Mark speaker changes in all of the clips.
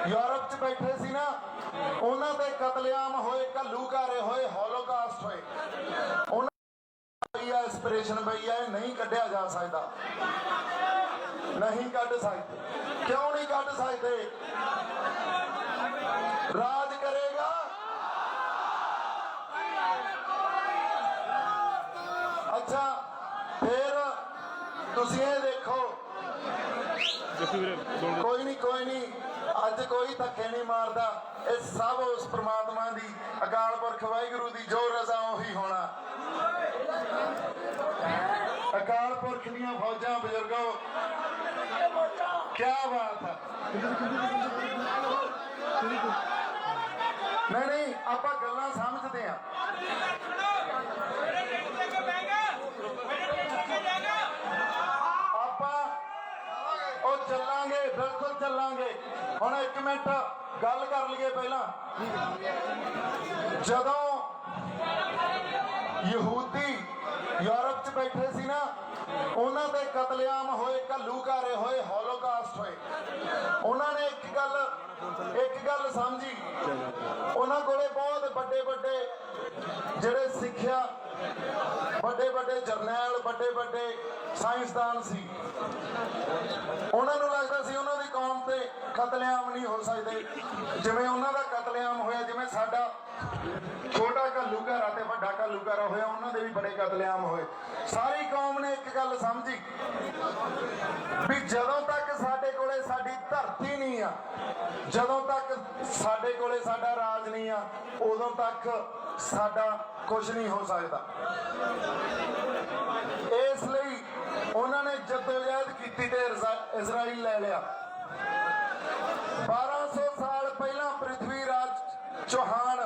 Speaker 1: Europe च बैठे सी ना, उन्हां दे कतलेआम होए, घल्लूघारे होए, होलोकास्ट होए, इंस्पिरेशन पई है, नहीं कढ़िया जा सकता, नहीं कढ़ सकते। क्यों नहीं कढ़ सकते? राज करेगा, अच्छा फिर तुसीं ये देखो, कोई नहीं अज कोई धक्के नहीं मारदा, ये सब उस परमात्मा दी अकाल पुरख वाहिगुरू दी जो रजा उही होना। अकाल पुरख दियां फौजां बुजुर्गो, क्या बात है। नहीं आपां गल्लां समझदे आ, चलांगे, बिल्कुल चलांगे। हुण एक मिनट गल कर लीए पहला, जदों यहूदी यूरोप च बैठे सी ना, उन्हां दे कतलेआम होए, घल्लूघारे होए, होलोकास्ट होए, उन्होंने एक गल समझी, उन्हां कोले बहुत बड़े बड़े जिहड़े सिक्ख्या, बड़े बड़े जरनैल, बड़े बड़े साइंसदान सी, उन्होंने लगता सी उन्हों दी कौम ते कतलेआम नहीं हो सकते, जिवें उन्हों दा कतलेआम होया, जिवें साडा छोटा घल्लूघारा ते वड्डा घल्लूघारा होया, उन्हों दे भी बड़े कतलेआम होए। सारी कौम ने एक गल समझी भी जदों तक साडे कोले साडी धरती नहीं आ, जदों तक साडे कोले साडा राज नहीं आ, उदों तक साडा कुछ नहीं हो सकता। इसलिए उन्होंने जद्दोजहद की ते इजराइल ले लिया। 1200 साल पहला पृथ्वीराज चौहान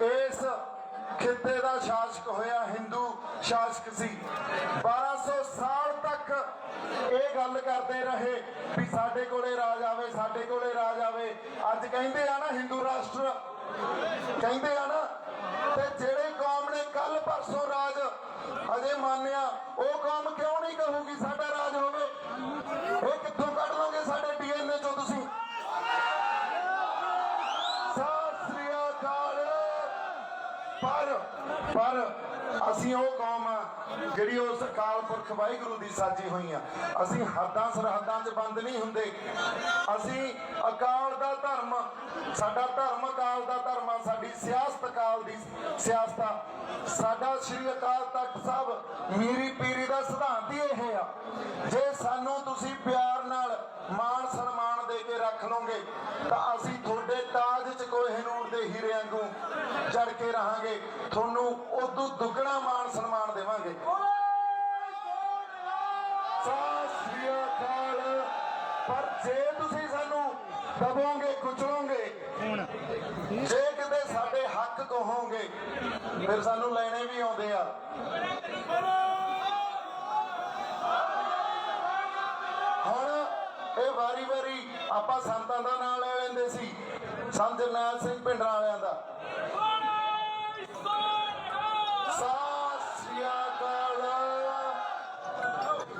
Speaker 1: इस खिते का शासक होया, हिंदू शासक सी। 1200 साल तक ये गल करते रहे भी साडे कोले राज आवे, साडे कोले राज आवे। अज कहंदे आ ना हिंदू राष्ट्र कहंदे आ ना, ते जेड़े कौम ने कल परसों राज अजे मानिया, वो कौम क्यों नहीं कहूगी साडा राज होवे? ये कित्थों कढ लोगे साडे डीएनए चों तुसीं? सत श्री अकाल। पर असीं वो कौम आ जिहड़ी उस अकाल पुरख वाहिगुरू दी साजी होई आ। असीं हद्दां सरहदां च बंद नहीं हुंदे। असीं अकाल दा धर्म, साडा धर्म अकाल दा धर्म आ, साडी सियासत अकाल दी सियासत आ, साडा श्री अकाल तख्त साहब मीरी पीरी दा सिद्धांत ही इह आ। जे सानू तुसीं प्यार नाल मान सन्मान दे के रख लोगे तां असीं तुहाडे ताज च कोहिनूर दे हीरे वांगू जड़ के रहांगे, तुहानू उदों दुगना मान सन्मान देवांगे। सत श्री अकाल। पर जे तुसीं सानू दबोगे, कुचलोगे, जे किते साडे हक कहोगे, फिर सानू लेने भी आउंदे आ। हुण ये वारी वारी आपां संतां दा नाम ले लैंदे सी, संत जरनैल सिंह भिंडरां वालियां दा।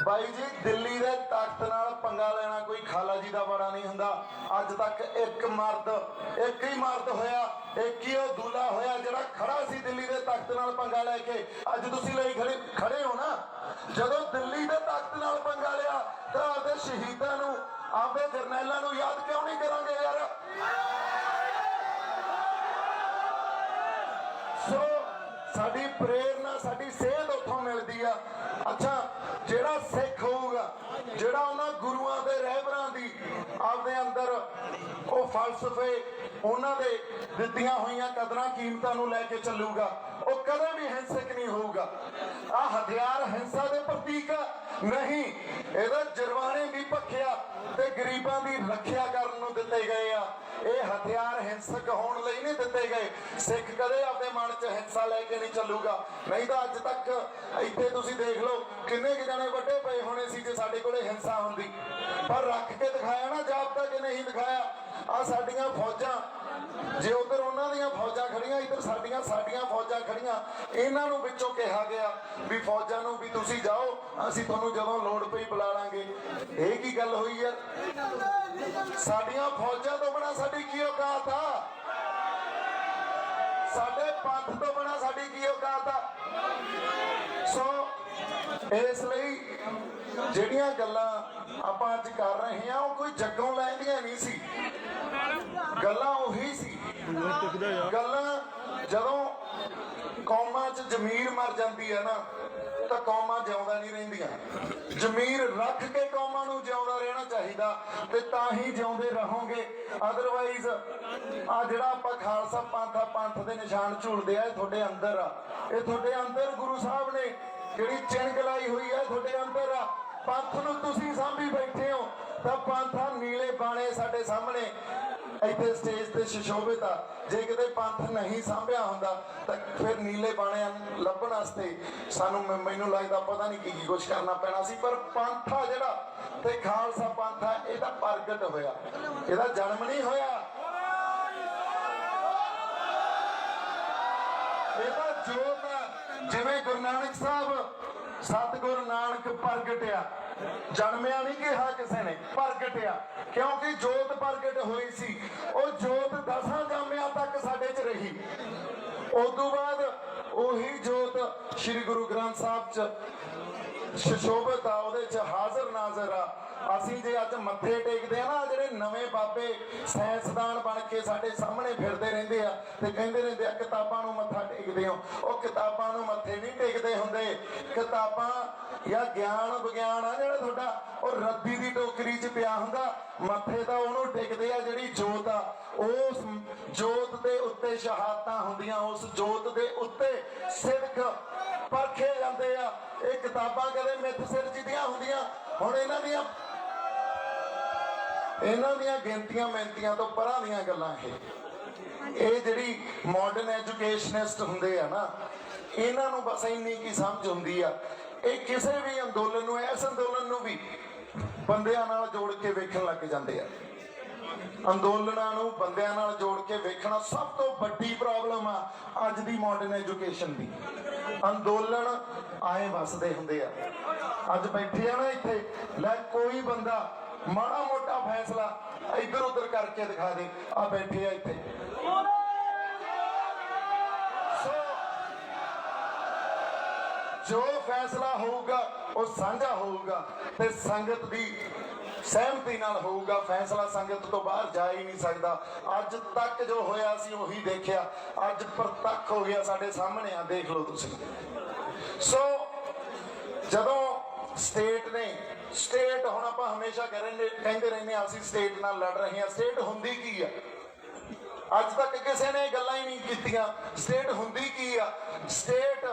Speaker 1: भाई जी दिल्ली के तख्त नाल पंगा लेना कोई खाला जी का बड़ा नहीं हुंदा। अज तक एक ही मर्द होया, एक ही दूल्हा होया जिहड़ा खड़ा सी दिल्ली के तख्त नाल पंगा लैके। अज तुसीं लई खड़े हो ना, जदों दिल्ली के तख्त नाल पंगा लिया तो आपदे शहीदां नूं, आपदे जरनैलां नूं याद क्यों नहीं करांगे यार? सो साडी प्रेरणा, साडी सेहत उत्थों मिलदी आ। अच्छा जिहड़ा सिख होऊगा, जिहड़ा उन्हां गुरुआं दे रहबरां दी आपदे अंदर वो फलसफे, उन्हां दे दित्तियां होईयां कदरां कीमतां नूं लैके चलूगा, वो कदे भी हिंसक नहीं होऊगा। आ हथियार हिंसा दे प्रतीक नहीं, इहदा जुर्माने भी भखिया ते गरीबां दी रखिया करन नूं दित्ते गए आ। ये हथियार हिंसक होने लई नहीं दिते गए। सिख कदे अपने मन च हिंसा लैके नहीं चलूगा। नहीं तो अज तक इत्थे तुसीं देख लो किन्ने क जने वड्डे पए होने सी जे साडे कोले हिंसा हुंदी, पर रख के दिखाया ना जापता कि नहीं दिखाया। ਆ ਸਾਡੀਆਂ ਫੌਜਾਂ, ਜੇ ਉਧਰ ਉਹਨਾਂ ਦੀਆਂ ਫੌਜਾਂ ਖੜੀਆਂ, ਇੱਧਰ ਸਾਡੀਆਂ ਫੌਜਾਂ ਖੜੀਆਂ, ਇਹਨਾਂ ਨੂੰ ਵਿੱਚੋਂ ਕਿਹਾ ਗਿਆ ਵੀ ਫੌਜਾਂ ਨੂੰ ਵੀ ਤੁਸੀਂ ਜਾਓ, ਅਸੀਂ ਤੁਹਾਨੂੰ ਜਦੋਂ ਲੋੜ ਪਈ ਬੁਲਾ ਲਾਂਗੇ। ਇਹ ਕੀ ਗੱਲ ਹੋਈ ਯਾਰ? ਸਾਡੀਆਂ ਫੌਜਾਂ ਤੋਂ ਬਿਨਾਂ ਸਾਡੀ ਕੀ ਔਕਾਤ ਆ? ਸਾਡੇ ਪੰਥ ਤੋਂ ਬਿਨਾਂ ਸਾਡੀ ਕੀ ਔਕਾਤ ਆ? ਸੋ ਇਸ ਲਈ ਜਿਹੜੀਆਂ ਗੱਲਾਂ ਆਪਾਂ ਅੱਜ ਕਰ ਰਹੇ ਹਾਂ ਉਹ ਕੋਈ ਜੱਗੋਂ ਲੈਂਦੀਆਂ ਨਹੀਂ ਸੀ, ਗੱਲਾਂ ਉਹੀ ਸੀ। ਗੱਲਾਂ ਜਦੋਂ ਕੌਮਾਂ 'ਚ ਜ਼ਮੀਰ ਮਰ ਜਾਂਦੀ ਹੈ ਨਾ ਤਾਂ ਕੌਮਾਂ ਜਿਉਂਦਾ ਨਹੀਂ ਰਹਿੰਦੀਆਂ। ਜ਼ਮੀਰ ਰੱਖ ਕੇ ਕੌਮਾਂ ਨੂੰ ਜਿਉਂਦਾ ਰਹਿਣਾ ਚਾਹੀਦਾ ਤੇ ਤਾਂ ਹੀ ਜਿਉਂਦੇ ਰਹੋਗੇ। ਅਦਰਵਾਈਜ਼ ਆ ਜਿਹੜਾ ਆਪਾਂ ਖਾਲਸਾ ਪੰਥ ਦੇ ਨਿਸ਼ਾਨ ਝੂਲਦੇ ਆ, ਇਹ ਤੁਹਾਡੇ ਅੰਦਰ ਆ, ਇਹ ਤੁਹਾਡੇ ਅੰਦਰ ਗੁਰੂ ਸਾਹਿਬ ਨੇ ਜਿਹੜੀ ਚਿੰਗ ਲਾਈ ਹੋਈ ਹੈ ਤੁਹਾਡੇ ਅੰਦਰ ਆ। ਪੰਥ ਨੂੰ ਤੁਸੀਂ ਸਾਂਭੀ ਬੈਠੇ ਹੋ ਤਾਂ ਪੰਥਾਂ ਨੀਲੇ ਬਾਣੇ ਸਾਡੇ ਸਾਹਮਣੇ ਇੱਥੇ ਸਟੇਜ ਤੇ ਸੁਸ਼ੋਭਿਤ ਆ। ਜੇ ਕਿਤੇ ਪੰਥ ਨਹੀਂ ਸਾਂਭਿਆ ਹੁੰਦਾ ਤਾਂ ਫਿਰ ਨੀਲੇ ਬਾਣਿਆਂ ਲੱਭਣ ਵਾਸਤੇ ਸਾਨੂੰ ਮੈਨੂੰ ਲੱਗਦਾ ਪਤਾ ਨਹੀਂ ਕੀ ਕੁਝ ਕਰਨਾ ਪੈਣਾ ਸੀ। ਪਰ ਪੰਥ ਆ ਜਿਹੜਾ ਤੇ ਖਾਲਸਾ ਪੰਥ ਆ, ਇਹ ਤਾਂ ਪ੍ਰਗਟ ਹੋਇਆ, ਇਹਦਾ ਜਨਮ ਨਹੀਂ ਹੋਇਆ, ਇਹਦਾ ਜੋਤ ਆ। ਜਿਵੇਂ ਗੁਰੂ ਨਾਨਕ ਸਾਹਿਬ ਸਤਿਗੁਰੂ ਨਾਨਕ ਪ੍ਰਗਟਿਆ, ਜਨਮਿਆ ਨਹੀਂ ਕਿਹਾ ਕਿਸੇ ਨੇ, ਪ੍ਰਗਟਿਆ, ਕਿਉਂਕਿ ਜੋਤ ਪ੍ਰਗਟ ਹੋਈ ਸੀ। ਉਹ ਜੋਤ 10 ਜਾਮਿਆਂ ਤੱਕ ਸਾਡੇ 'ਚ ਰਹੀ। ਉਸ ਤੋਂ ਬਾਅਦ ਉਹੀ ਜੋਤ ਸ੍ਰੀ ਗੁਰੂ ਗ੍ਰੰਥ ਸਾਹਿਬ 'ਚ ਸੁਸ਼ੋਭਿਤ ਆ, ਉਹਦੇ 'ਚ ਹਾਜ਼ਰ ਨਾਜ਼ਰ ਆ। ਅਸੀਂ ਜੇ ਅੱਜ ਮੱਥੇ ਟੇਕਦੇ ਆ ਨਾ, ਜਿਹੜੇ ਨਵੇਂ ਬਾਬੇ ਸਾਇੰਸਦਾਨ ਬਣ ਕੇ ਸਾਡੇ ਸਾਹਮਣੇ ਫਿਰਦੇ ਰਹਿੰਦੇ ਆ ਤੇ ਕਹਿੰਦੇ ਰਹਿੰਦੇ ਆ ਕਿਤਾਬਾਂ ਨੂੰ ਮੱਥਾ ਟੇਕਦੇ ਹੋ, ਉਹ ਕਿਤਾਬਾਂ ਨੂੰ ਮੱਥੇ ਨਹੀਂ ਟੇਕਦੇ ਹੁੰਦੇ। ਕਿਤਾਬਾਂ ਜਾਂ ਗਿਆਨ ਵਿਗਿਆਨ ਆ ਜਿਹੜਾ ਤੁਹਾਡਾ, ਉਹ ਰੱਦੀ ਦੀ ਟੋਕਰੀ 'ਚ ਪਿਆ ਹੁੰਦਾ। ਮੱਥੇ ਤਾਂ ਉਹਨੂੰ ਟੇਕਦੇ ਆ ਜਿਹੜੀ ਜੋਤ ਆ, ਉਸ ਜੋਤ ਦੇ ਉੱਤੇ ਸ਼ਹਾਦਤਾਂ ਹੁੰਦੀਆਂ, ਉਸ ਜੋਤ ਦੇ ਉੱਤੇ ਸਿਦਕ ਪਰਖੇ ਜਾਂਦੇ ਆ। ਇਹ ਕਿਤਾਬਾਂ ਕਦੇ ਮਿੱਥ ਸਿਰਜਦੀਆਂ ਹੁੰਦੀਆਂ। ਹੁਣ ਇਹਨਾਂ ਦੀਆਂ ਗਿਣਤੀਆਂ ਮਿਹਨਤੀਆਂ ਤੋਂ ਪਰਾਂ ਦੀਆਂ ਗੱਲਾਂ। ਇਹ ਜਿਹੜੀ ਮਾਡਰਨ ਐਜੂਕੇਸ਼ਨਿਸਟ ਹੁੰਦੇ ਆ ਨਾ, ਇਹਨਾਂ ਨੂੰ ਬਸ ਇੰਨੀ ਕੀ ਸਮਝ ਹੁੰਦੀ ਆ, ਇਹ ਕਿਸੇ ਵੀ ਅੰਦੋਲਨ ਨੂੰ, ਇਸ ਅੰਦੋਲਨ ਨੂੰ ਵੀ ਬੰਦਿਆਂ ਨਾਲ ਜੋੜ ਕੇ ਵੇਖਣ ਲੱਗ ਜਾਂਦੇ ਆ। ਅੰਦੋਲਨਾਂ ਨੂੰ ਬੰਦਿਆਂ ਨਾਲ ਜੋੜ ਕੇ ਵੇਖਣਾ ਸਭ ਤੋਂ ਵੱਡੀ ਪ੍ਰੋਬਲਮ ਆ ਅੱਜ ਦੀ ਮਾਡਰਨ ਐਜੂਕੇਸ਼ਨ ਦੀ। ਅੰਦੋਲਨ ਆਏ ਵਸਦੇ ਹੁੰਦੇ ਆ। ਅੱਜ ਬੈਠੇ ਆ ਨਾ ਇੱਥੇ, ਲੈ ਕੋਈ ਬੰਦਾ ਮਾੜਾ ਮੋਟਾ ਫੈਸਲਾ ਇੱਧਰ ਉੱਧਰ ਕਰਕੇ ਦਿਖਾ ਦੇ, ਆ ਬੈਠੇ ਆ ਇੱਥੇ। ਜੋ ਫੈਸਲਾ ਹੋਊਗਾ ਉਹ ਸਾਂਝਾ ਹੋਊਗਾ ਤੇ ਸੰਗਤ ਦੀ ਸਹਿਮਤੀ ਨਾਲ ਹੋਊਗਾ। ਫੈਸਲਾ ਸੰਗਤ ਤੋਂ ਬਾਹਰ ਜਾ ਹੀ ਨਹੀਂ ਸਕਦਾ। ਅੱਜ ਤੱਕ ਜੋ ਹੋਇਆ ਸੀ ਉਹੀ ਦੇਖਿਆ, ਅੱਜ ਪ੍ਰਤੱਖ ਹੋ ਗਿਆ ਸਾਡੇ ਸਾਹਮਣੇ ਆ, ਦੇਖ ਲਓ ਤੁਸੀਂ। ਸੋ ਜਦੋਂ ਸਟੇਟ ਹੁਣ ਆਪਾਂ ਹਮੇਸ਼ਾ ਕਹਿੰਦੇ ਰਹਿੰਦੇ ਆ ਅਸੀਂ ਸਟੇਟ ਨਾਲ ਲੜ ਰਹੇ ਹਾਂ। ਸਟੇਟ ਹੁੰਦੀ ਕੀ ਆ? ਅੱਜ ਤੱਕ ਕਿਸੇ ਨੇ ਗੱਲਾਂ ਹੀ ਨਹੀਂ ਕੀਤੀਆਂ। ਸਟੇਟ ਹੁੰਦੀ ਕੀ ਆ? ਸਟੇਟ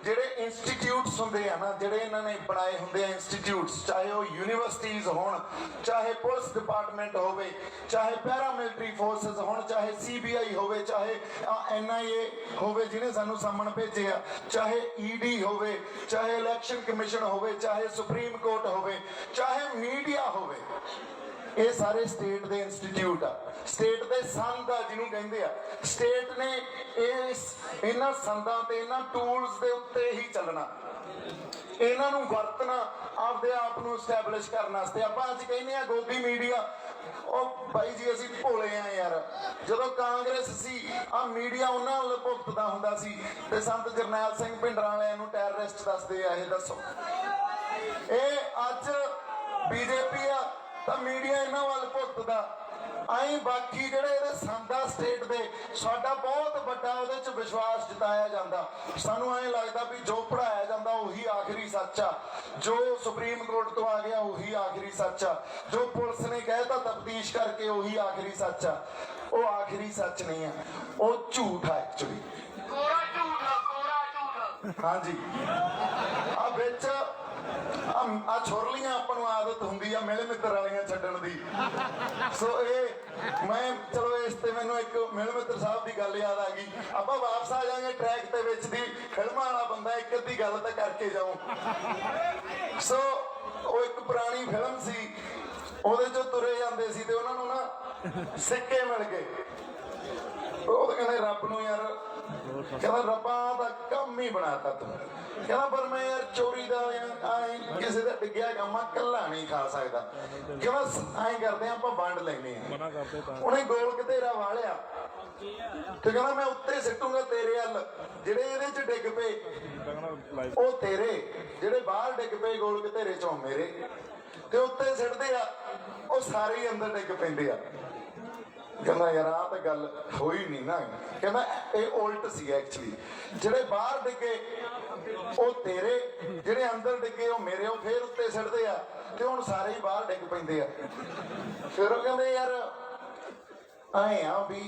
Speaker 1: ਜਿਹੜੇ ਇੰਸਟੀਚਿਊਟਸ ਹੁੰਦੇ ਆ ਨਾ, ਜਿਹੜੇ ਇਹਨਾਂ ਨੇ ਬਣਾਏ ਹੁੰਦੇ ਆ ਇੰਸਟੀਚਿਊਟਸ, ਚਾਹੇ ਉਹ ਯੂਨੀਵਰਸਿਟੀਜ਼ ਹੋਣ, ਚਾਹੇ ਪੁਲਿਸ ਡਿਪਾਰਟਮੈਂਟ ਹੋਵੇ, ਚਾਹੇ ਪੈਰਾਮਿਲਟਰੀ ਫੋਰਸਿਸ ਹੋਣ, ਚਾਹੇ CBI ਹੋਵੇ, ਚਾਹੇ NIA ਹੋਵੇ ਜਿਹਨੇ ਸਾਨੂੰ ਸਾਹਮਣ ਭੇਜਿਆ, ਚਾਹੇ ED ਹੋਵੇ, ਚਾਹੇ ਇਲੈਕਸ਼ਨ ਕਮਿਸ਼ਨ ਹੋਵੇ, ਚਾਹੇ ਸੁਪਰੀਮ ਕੋਰਟ ਹੋਵੇ, ਚਾਹੇ ਮੀਡੀਆ ਹੋਵੇ, ਇਹ ਸਾਰੇ ਸਟੇਟ ਦੇ ਇੰਸਟੀਚਿਊਟ ਆ। ਸਟੇਟ ਦੇ ਸੰਦ ਆ ਜਿਹਨੂੰ ਕਹਿੰਦੇ ਆ। ਸਟੇਟ ਨੇ ਇਹਨਾਂ ਸੰਦਾਂ ਤੇ ਇਹਨਾਂ ਟੂਲਸ ਦੇ ਉੱਤੇ ਹੀ ਚੱਲਣਾ, ਇਹਨਾਂ ਨੂੰ ਵਰਤਣਾ, ਆਪਦੇ ਆਪ ਨੂੰ ਸਟੈਬਲਿਸ਼ ਕਰਨ ਵਾਸਤੇ। ਆਪਾਂ ਅੱਜ ਕਹਿੰਦੇ ਆ ਗੋਦੀ ਮੀਡੀਆ, ਉਹ ਬਾਈ ਜੀ ਅਸੀਂ ਭੋਲੇ ਆ ਯਾਰ। ਜਦੋਂ ਕਾਂਗਰਸ ਸੀ ਆ ਮੀਡੀਆ ਉਹਨਾਂ ਵੱਲ ਭੁਗਤਦਾ ਹੁੰਦਾ ਸੀ ਤੇ ਸੰਤ ਜਰਨੈਲ ਸਿੰਘ ਭਿੰਡਰਾਂ ਵਾਲਿਆਂ ਨੂੰ ਟੈਰਰਿਸਟ ਦੱਸਦੇ ਆ। ਇਹ ਦੱਸੋ, ਇਹ ਅੱਜ BJP ਆ ਤਾਂ ਮੀਡੀਆ ਇਹਨਾਂ ਵੱਲ ਭੁਗਤਦਾ। ਆਈ ਬਾਕੀ ਜਿਹੜੇ ਇਹਦੇ ਸੰਦਾ ਸਟੇਟ ਦੇ, ਸਾਡਾ ਬਹੁਤ ਵੱਡਾ ਉਹਦੇ 'ਚ ਵਿਸ਼ਵਾਸ ਜਤਾਇਆ ਜਾਂਦਾ। ਸਾਨੂੰ ਐਂ ਲੱਗਦਾ ਵੀ ਜੋ ਪੜਾਇਆ ਜਾਂਦਾ ਉਹੀ ਆਖਰੀ ਸੱਚ ਆ, ਜੋ ਸੁਪਰੀਮ ਕੋਰਟ ਤੋਂ ਆ ਗਿਆ ਉਹੀ ਆਖਰੀ ਸੱਚ ਆ, ਜੋ ਪੁਲਿਸ ਨੇ ਕਹਿਤਾ ਤਫਤੀਸ਼ ਕਰਕੇ ਉਹੀ ਆਖਰੀ ਸੱਚ ਆ। ਉਹ ਆਖਰੀ ਸੱਚ ਨਹੀਂ ਆ, ਉਹ ਝੂਠ ਆ ਐਕਚੁਅਲੀ। ਹਾਂਜੀ, ਆ ਵਿੱਚ ਆ ਛੁਰਲੀਆਂ ਆਪਾਂ ਨੂੰ ਆਦਤ ਹੁੰਦੀ ਆ ਮਿਲ ਮਿੱਤਰ ਵਾਲੀਆਂ ਛੱਡਣ ਦੀ। ਸੋ ਇਹ ਮੈਂ ਚਲੋ ਇਸ ਤੇ ਮੈਨੂੰ ਇੱਕ ਮਿਲ ਮਿੱਤਰ ਸਾਹਿਬ ਦੀ ਗੱਲ ਯਾਦ ਆ ਗਈ। ਆਪਾਂ ਵਾਪਸ ਆ ਜਾਾਂਗੇ ਟਰੈਕ ਤੇ ਵਿੱਚ ਦੀ। ਫਿਲਮਾਂ ਵਾਲਾ ਬੰਦਾ ਇੱਕ ਅੱਧੀ ਗੱਲ ਤਾਂ ਕਰਕੇ ਜਾਊ। ਸੋ ਉਹ ਇੱਕ ਪੁਰਾਣੀ ਫਿਲਮ ਸੀ ਉਹਦੇ ਚੋਂ ਤੁਰੇ ਜਾਂਦੇ ਸੀ ਤੇ ਉਹਨਾਂ ਨੂੰ ਨਾ ਸਿੱਕੇ ਮਿਲ ਗਏ। ਉਹ ਤਾਂ ਕਹਿੰਦੇ ਰੱਬ ਨੂੰ ਯਾਰ, ਕਹਿੰਦਾ ਰੱਬਾ ਦਾ ਕੰਮ ਹੀ ਬਣਾਤਾ ਤੂੰ। ਕਹਿੰਦਾ ਪਰ ਮੈਂ ਯਾਰ ਚੋਰੀ ਦਾ ਕਿਸੇ ਦਾ ਡਿੱਗਿਆ ਕੰਮ ਕੱਲਾ ਨਹੀਂ ਖਾ ਸਕਦਾ। ਕਹਿੰਦਾ ਐਂ ਕਰਦੇ ਆਪਾਂ ਵੰਡ ਲੈਨੇ ਆ। ਉਹਨੇ ਗੋਲ ਘਤੇਰਾ ਵਾਲਿਆ ਤੇ ਕਹਿੰਦਾ ਮੈਂ ਉੱਤੇ ਸਿੱਟੂਗਾ ਤੇਰੇ ਵੱਲ, ਜਿਹੜੇ ਇਹਦੇ ਚ ਡਿੱਗ ਪਏ ਉਹ ਤੇਰੇ, ਜਿਹੜੇ ਬਾਹਰ ਡਿੱਗ ਪਏ ਗੋਲ ਘਤੇਰੇ ਚੋਂ ਮੇਰੇ, ਤੇ ਉੱਤੇ ਸਿੱਟਦੇ ਆ ਉਹ ਸਾਰੇ ਹੀ ਅੰਦਰ ਡਿੱਗ ਪੈਂਦੇ ਆ। ਕਹਿੰਦਾ ਯਾਰ ਆਹ ਤਾਂ ਗੱਲ ਹੋਈ ਨਹੀਂ ਨਾ। ਕਹਿੰਦਾ ਇਹ ਉਲਟ ਸੀ ਐਕਚੁਅਲੀ, ਜਿਹੜੇ ਬਾਹਰ ਡਿੱਗੇ ਉਹ ਤੇਰੇ, ਜਿਹੜੇ ਅੰਦਰ ਡਿੱਗੇ ਉਹ ਮੇਰੇ, ਉਹ ਫੇਰ ਉੱਤੇ ਸਿੱਟਦੇ ਆ ਤੇ ਹੁਣ ਸਾਰੇ ਹੀ ਬਾਹਰ ਡਿੱਗ ਪੈਂਦੇ ਆ। ਫਿਰ ਉਹ ਕਹਿੰਦੇ ਯਾਰ ਆਏ ਆ ਵੀ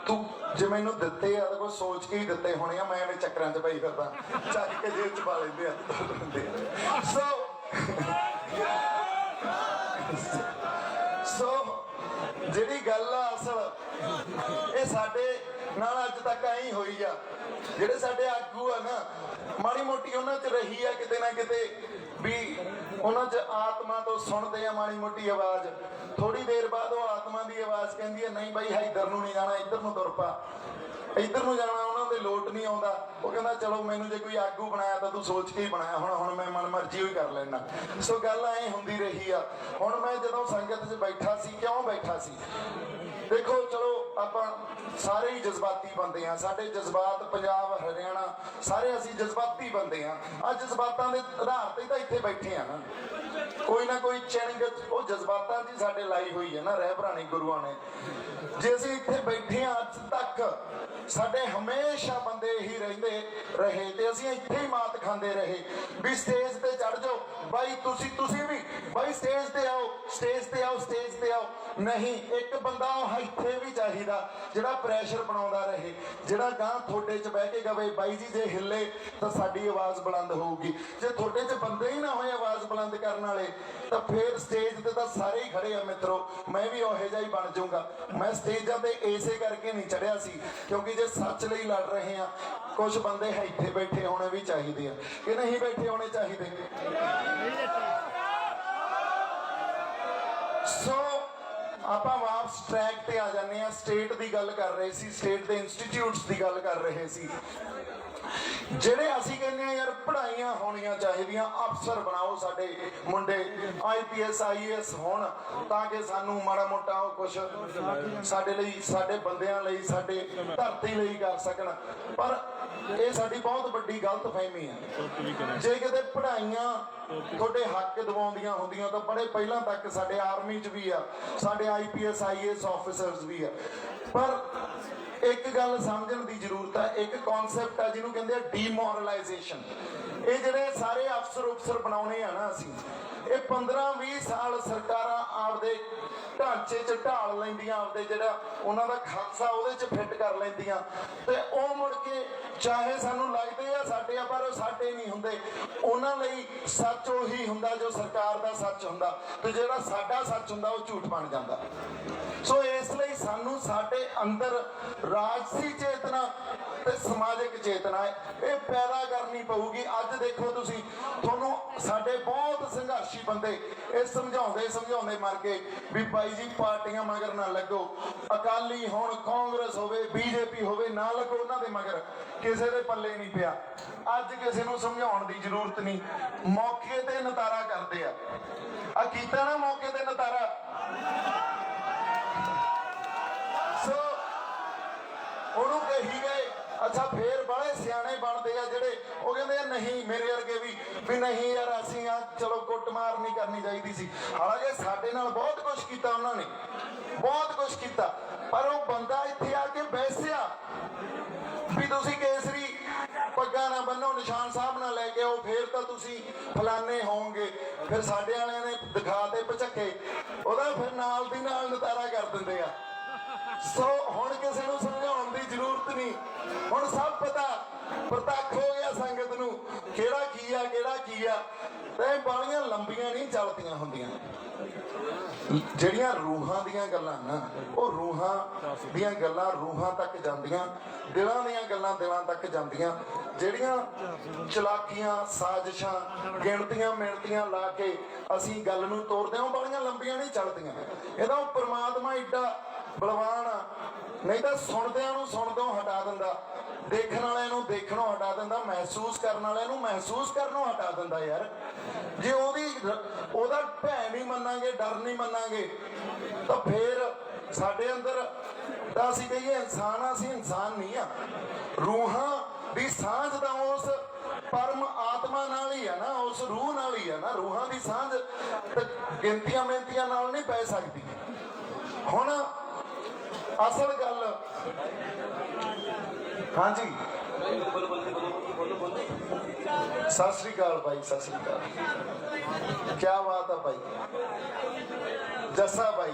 Speaker 1: ਤੂੰ ਜੇ ਮੈਨੂੰ ਦਿੱਤੇ ਆ ਤਾਂ ਕੋਈ ਸੋਚ ਕੇ ਹੀ ਦਿੱਤੇ ਹੋਣੇ ਆ, ਮੈਂ ਐਵੇਂ ਚੱਕਰਾਂ 'ਚ ਪਈ ਫਿਰਦਾ, ਚੱਕ ਕੇ ਜੇਬ 'ਚ ਪਾ ਲੈਂਦੇ ਆ। ਸੋ ਜਿਹੜੀ ਗੱਲ ਆ ਅਸਲ, ਇਹ ਸਾਡੇ ਨਾਲ ਅੱਜ ਤੱਕ ਐਂ ਹੋਈ ਆ। ਜਿਹੜੇ ਸਾਡੇ ਆਗੂ ਆ ਨਾ, ਮਾੜੀ ਮੋਟੀ ਉਹਨਾਂ 'ਚ ਰਹੀ ਆ ਕਿਤੇ ਨਾ ਕਿਤੇ ਵੀ ਉਹਨਾਂ 'ਚ ਆਤਮਾ ਤੋਂ ਸੁਣਦੇ ਆ ਮਾੜੀ ਮੋਟੀ ਆਵਾਜ਼। ਥੋੜੀ ਦੇਰ ਬਾਅਦ ਉਹ ਆਤਮਾ ਦੀ ਆਵਾਜ਼ ਕਹਿੰਦੀ ਹੈ ਨਹੀਂ ਬਾਈ ਇੱਧਰ ਨੂੰ ਨਹੀਂ ਜਾਣਾ, ਇੱਧਰ ਨੂੰ ਤੁਰ ਪਾ। ਇੱਧਰ ਨੂੰ ਜਾਣਾ ਉਹਨਾਂ ਦੇ ਲੋਟ ਨਹੀਂ ਆਉਂਦਾ। ਉਹ ਕਹਿੰਦਾ ਚਲੋ ਮੈਨੂੰ ਜੇ ਕੋਈ ਆਗੂ ਬਣਾਇਆ ਤਾਂ ਤੂੰ ਸੋਚ ਕੇ ਹੀ ਬਣਾਇਆ, ਹੁਣ ਮੈਂ ਮਨ ਮਰਜ਼ੀ ਹੋਈ ਕਰ ਲੈਣਾ। ਸੋ ਗੱਲ ਐਂ ਹੁੰਦੀ ਰਹੀ ਆ। ਹੁਣ ਮੈਂ ਜਦੋਂ ਸੰਗਤ 'ਚ ਬੈਠਾ ਸੀ, ਕਿਉਂ ਬੈਠਾ ਸੀ? ਦੇਖੋ ਚਲੋ ਆਪਾਂ ਸਾਰੇ ਹੀ ਜਜ਼ਬਾਤੀ ਬੰਦੇ ਆ, ਸਾਡੇ ਜਜ਼ਬਾਤ ਪੰਜਾਬ ਹਰਿਆਣਾ ਸਾਰੇ ਅਸੀਂ ਜਜ਼ਬਾਤੀ ਬੰਦੇ ਆ। ਆ ਜਜ਼ਬਾਤਾਂ ਦੇ ਆਧਾਰ ਤੇ ਤਾਂ ਇੱਥੇ ਬੈਠੇ ਆ ਨਾ, ਕੋਈ ਨਾ ਕੋਈ ਚਿੰਗ ਉਹ ਜਜ਼ਬਾਤਾਂ ਦੀ ਸਾਡੇ ਲਾਈ ਹੋਈ ਹੈ ਨਾ ਰਹਿਬਰਾਣੀ ਗੁਰੂਆਂ ਨੇ। ਜੇ ਅਸੀਂ ਇੱਥੇ ਬੈਠੇ ਆ ਅੱਜ ਤੱਕ, ਸਾਡੇ ਹਮੇਸ਼ਾ ਬੰਦੇ ਇਹੀ ਰਹਿੰਦੇ ਰਹੇ ਤੇ ਅਸੀਂ ਇੱਥੇ ਹੀ ਮਾਤ ਖਾਂਦੇ ਰਹੇ ਵੀ ਸਟੇਜ ਤੇ ਚੜ ਜਾਓ ਬਾਈ, ਤੁਸੀਂ ਵੀ ਬਾਈ ਸਟੇਜ ਤੇ ਆਓ, ਸਟੇਜ ਤੇ ਆਓ, ਸਟੇਜ ਤੇ ਆਓ। ਨਹੀਂ, ਇੱਕ ਬੰਦਾ ਇੱਥੇ ਵੀ ਚਾਹੀਦਾ ਜਿਹੜਾ ਪ੍ਰੈਸ਼ਰ ਬਣਾਉਂਦਾ ਰਹੇ, ਜਿਹੜਾ ਗਾਂ ਤੁਹਾਡੇ 'ਚ ਬਹਿ ਕੇ ਕਵੇ ਬਾਈ ਜੀ ਜੇ ਹਿੱਲੇ ਤਾਂ ਸਾਡੀ ਆਵਾਜ਼ ਬੁਲੰਦ ਹੋਊਗੀ। ਜੇ ਤੁਹਾਡੇ 'ਚ ਬੰਦੇ ਹੀ ਨਾ ਹੋਏ ਆਵਾਜ਼ ਬੁਲੰਦ ਕਰਨ ਵਾਲੇ ਤਾਂ ਫੇਰ ਸਟੇਜ ਤੇ ਤਾਂ ਸਾਰੇ ਹੀ ਖੜੇ ਆ ਮਿੱਤਰੋ। ਮੈਂ ਵੀ ਉਹੋ ਜਿਹਾ ਹੀ ਬਣ ਜਾਊਂਗਾ। ਮੈਂ ਸਟੇਜਾਂ ਤੇ ਇਸੇ ਕਰਕੇ ਨਹੀਂ ਚੜਿਆ ਸੀ ਕਿਉਂਕਿ ਜੇ ਸੱਚ ਲਈ ਲੜ ਰਹੇ ਆ, ਕੁਝ ਬੰਦੇ ਇੱਥੇ ਬੈਠੇ ਹੋਣੇ ਵੀ ਚਾਹੀਦੇ ਆ ਕਿ ਨਹੀਂ ਬੈਠੇ ਹੋਣੇ ਚਾਹੀਦੇ। ਸੋ ਆਪਾਂ ਵਾਪਸ ਟਰੈਕ ਤੇ ਆ ਜਾਂਦੇ ਆ। ਸਟੇਟ ਦੀ ਗੱਲ ਕਰ ਰਹੇ ਸੀ, ਸਟੇਟ ਦੇ ਇੰਸਟੀਚਿਊਟਸ ਦੀ ਗੱਲ ਕਰ ਰਹੇ ਸੀ। ਜਿਹੜੇ ਅਸੀਂ ਕਹਿੰਦੇ ਆ ਯਾਰ ਪੜ੍ਹਾਈਆਂ ਹੋਣੀਆਂ ਚਾਹੀਦੀਆਂ, ਅਫਸਰ ਬਣਾਓ ਸਾਡੇ ਮੁੰਡੇ, IPS IAS ਹੋਣ ਤਾਂ ਕਿ ਸਾਨੂੰ ਮਾੜਾ ਮੋਟਾ ਉਹ ਕੁਛ ਸਾਡੇ ਲਈ, ਸਾਡੇ ਬੰਦਿਆਂ ਲਈ, ਸਾਡੇ ਧਰਤੀ ਲਈ ਕਰ ਸਕਣ। ਪਰ ਇਹ ਸਾਡੀ ਬਹੁਤ ਵੱਡੀ ਗਲਤਫਹਿਮੀ ਹੈ। ਜੇ ਕਿਤੇ ਪੜ੍ਹਾਈਆਂ ਤੁਹਾਡੇ ਹੱਕ ਦਿਵਾਉਂਦੀਆਂ ਹੁੰਦੀਆਂ ਤਾਂ ਬੜੇ ਪਹਿਲਾਂ ਤੱਕ ਸਾਡੇ ਆਰਮੀ 'ਚ ਵੀ ਆ, ਸਾਡੇ IPS IAS ਆਫਿਸਰਸ ਵੀ ਆ। ਪਰ ਇੱਕ ਗੱਲ ਸਮਝਣ ਦੀ ਜ਼ਰੂਰਤ ਹੈ, ਇੱਕ ਕਨਸੈਪਟ ਆ ਜਿਹਨੂੰ ਕਹਿੰਦੇ ਆ ਡੀਮੋਰਲਾਈਜੇਸ਼ਨ। ਇਹ ਜਿਹੜੇ ਸਾਰੇ ਅਫਸਰ ਬਣਾਉਣੇ ਆ ਨਾ ਅਸੀਂ, ਇਹ 15-20 ਸਾਲ ਸਰਕਾਰਾਂ ਆਪਦੇ ਢਾਂਚੇ 'ਚ ਢਾਲ ਲੈਂਦੀਆਂ, ਆਪਦੇ ਜਿਹੜਾ ਉਹਨਾਂ ਦਾ ਖਾਲਸਾ ਉਹਦੇ 'ਚ ਫਿੱਟ ਕਰ ਲੈਂਦੀਆਂ ਤੇ ਉਹ ਮੁੜ ਕੇ ਚਾਹੇ ਸਾਨੂੰ ਲੱਗਦੇ ਆ ਸਾਡੇ ਆ ਪਰ ਉਹ ਸਾਡੇ ਨਹੀਂ ਹੁੰਦੇ। ਉਹਨਾਂ ਲਈ ਸੱਚ ਉਹੀ ਹੁੰਦਾ ਜੋ ਸਰਕਾਰ ਦਾ ਸੱਚ ਹੁੰਦਾ ਤੇ ਜਿਹੜਾ ਸਾਡਾ ਸੱਚ ਹੁੰਦਾ ਉਹ ਝੂਠ ਬਣ ਜਾਂਦਾ। ਸੋ ਇਸ ਲਈ ਸਾਨੂੰ ਸਾਡੇ ਅੰਦਰ ਰਾਜਸੀ ਚੇਤਨਾ ਤੇ ਸਮਾਜਿਕ ਚੇਤਨਾ ਇਹ ਪੈਦਾ ਕਰਨੀ ਪਊਗੀ। ਅੱਜ ਦੇਖੋ ਤੁਸੀਂ, ਤੁਹਾਨੂੰ ਸਾਡੇ ਬਹੁਤ ਸੰਘਰਸ਼ੀ ਬੰਦੇ ਇਹ ਸਮਝਾਉਂਦੇ ਮਰ ਗਏ ਵੀ ਭਾਈ ਜੀ ਪਾਰਟੀਆਂ ਮਗਰ ਨਾ ਲੱਗੋ, ਅਕਾਲੀ ਹੋਣ, ਕਾਂਗਰਸ ਹੋਵੇ, BJP ਹੋਵੇ, ਨਾ ਲੱਗੋ ਉਹਨਾਂ ਦੇ ਮਗਰ, ਕਿਸੇ ਦੇ ਪੱਲੇ ਨਹੀਂ ਪਿਆ। ਅੱਜ ਕਿਸੇ ਨੂੰ ਸਮਝਾਉਣ ਦੀ ਜ਼ਰੂਰਤ ਨਹੀਂ, ਮੌਕੇ ਤੇ ਨਤਾਰਾ ਕਰਦੇ ਆ ਕੀਤਾ ਨਾ ਮੌਕੇ ਤੇ ਨਤਾਰਾ। ਸੋ ਉਹਨੂੰ ਕਹੀ ਗਏ, ਅੱਛਾ ਫੇਰ ਬੜੇ ਸਿਆਣੇ ਬਣਦੇ ਆ ਜਿਹੜੇ ਉਹ ਕਹਿੰਦੇ ਆ ਨਹੀਂ, ਮੇਰੇ ਵਰਗੇ ਵੀ ਨਹੀਂ ਯਾਰ ਅਸੀਂ ਆ ਚਲੋ ਕੁੱਟਮਾਰ ਨਹੀਂ ਕਰਨੀ ਚਾਹੀਦੀ ਸੀ। ਹਾਲਾਂਕਿ ਸਾਡੇ ਨਾਲ ਬਹੁਤ ਕੁਛ ਕੀਤਾ ਉਹਨਾਂ ਨੇ, ਬਹੁਤ ਕੁਛ ਕੀਤਾ, ਪਰ ਉਹ ਬੰਦਾ ਇੱਥੇ ਆ ਕੇ ਬੈਸਿਆ ਵੀ ਤੁਸੀਂ ਕੇਸਰੀ ਪੱਗਾਂ ਨਾ ਬੰਨੋ, ਨਿਸ਼ਾਨ ਸਾਹਿਬ ਨਾਲ ਲੈ ਕੇ ਆਓ, ਫੇਰ ਤਾਂ ਤੁਸੀਂ ਫਲਾਨੇ ਹੋਵੋਗੇ। ਫਿਰ ਸਾਡੇ ਵਾਲਿਆਂ ਨੇ ਦਿਖਾ ਤੇ ਭਚੱਕੇ, ਉਹਦਾ ਫਿਰ ਨਾਲ ਦੀ ਨਾਲ ਨਤਾਰਾ ਕਰ ਦਿੰਦੇ ਆ। ਸੋ ਹੁਣ ਕਿਸੇ ਨੂੰ ਸਮਝਾਉਣ ਦੀ ਜ਼ਰੂਰਤ ਨਹੀਂ, ਹੁਣ ਸਭ ਪਤਾ, ਪ੍ਰਤੱਖ ਹੋ ਗਿਆ ਸੰਗਤ ਨੂੰ ਕਿਹੜਾ ਕੀ ਆ ਕਿਹੜਾ ਕੀ ਆ। ਤੇ ਬਾਲੀਆਂ ਲੰਬੀਆਂ ਨਹੀਂ ਚੱਲਦੀਆਂ ਹੁੰਦੀਆਂ, ਜਿਹੜੀਆਂ ਰੂਹਾਂ ਦੀਆਂ ਗੱਲਾਂ ਨਾ ਉਹ ਰੂਹਾਂ ਦੀਆਂ ਗੱਲਾਂ ਰੂਹਾਂ ਤੱਕ ਜਾਂਦੀਆਂ, ਦਿਲਾਂ ਦੀਆਂ ਗੱਲਾਂ ਦਿਲਾਂ ਤੱਕ ਜਾਂਦੀਆਂ। ਜਿਹੜੀਆਂ ਚਲਾਕੀਆਂ ਸਾਜ਼ਿਸ਼ਾਂ ਗਿਣਤੀਆਂ ਮਿਣਤੀਆਂ ਲਾ ਕੇ ਅਸੀਂ ਗੱਲ ਨੂੰ ਤੋੜਦੇ ਹਾਂ, ਉਹ ਬਾਲੀਆਂ ਲੰਬੀਆਂ ਨਹੀਂ ਚੱਲਦੀਆਂ। ਇਹਦਾ ਪਰਮਾਤਮਾ ਏਡਾ ਬਲਵਾਨ ਆ, ਨਹੀਂ ਤਾਂ ਸੁਣਦਿਆਂ ਨੂੰ ਸੁਣਦੋਂ ਹਟਾ ਦਿੰਦਾ, ਦੇਖਣ ਵਾਲਿਆਂ ਨੂੰ ਦੇਖਣੋਂ ਹਟਾ ਦਿੰਦਾ, ਮਹਿਸੂਸ ਕਰਨ ਵਾਲਿਆਂ ਨੂੰ ਮਹਿਸੂਸ ਕਰਨੋਂ ਹਟਾ ਦਿੰਦਾ। ਯਾਰ ਜੇ ਉਹਦਾ ਭੈ ਨਹੀਂ ਮੰਨਾਂਗੇ, ਡਰ ਨਹੀਂ ਮੰਨਾਂਗੇ, ਤਾਂ ਫੇਰ ਸਾਡੇ ਅੰਦਰ ਤਾਂ ਅਸੀਂ ਕਹੀਏ ਇਨਸਾਨ ਆ, ਅਸੀਂ ਇਨਸਾਨ ਨਹੀਂ ਆ। ਰੂਹਾਂ ਦੀ ਸਾਂਝ ਤਾਂ ਉਸ ਪਰਮ ਆਤਮਾ ਨਾਲ ਹੀ ਆ ਨਾ, ਉਸ ਰੂਹ ਨਾਲ ਹੀ ਆ ਨਾ। ਰੂਹਾਂ ਦੀ ਸਾਂਝ ਗਿਣਤੀਆਂ ਮਿਹਨਤੀਆਂ ਨਾਲ ਨਹੀਂ ਪੈ ਸਕਦੀ। ਹੁਣ ਅਸਲ ਗੱਲ, ਹਾਂਜੀ ਸਤਿ ਸ੍ਰੀ ਅਕਾਲ ਭਾਈ, ਸਤਿ ਸ੍ਰੀ ਅਕਾਲ, ਕਿਆ ਬਾਤ ਆ ਭਾਈ ਜੱਸਾ ਭਾਈ,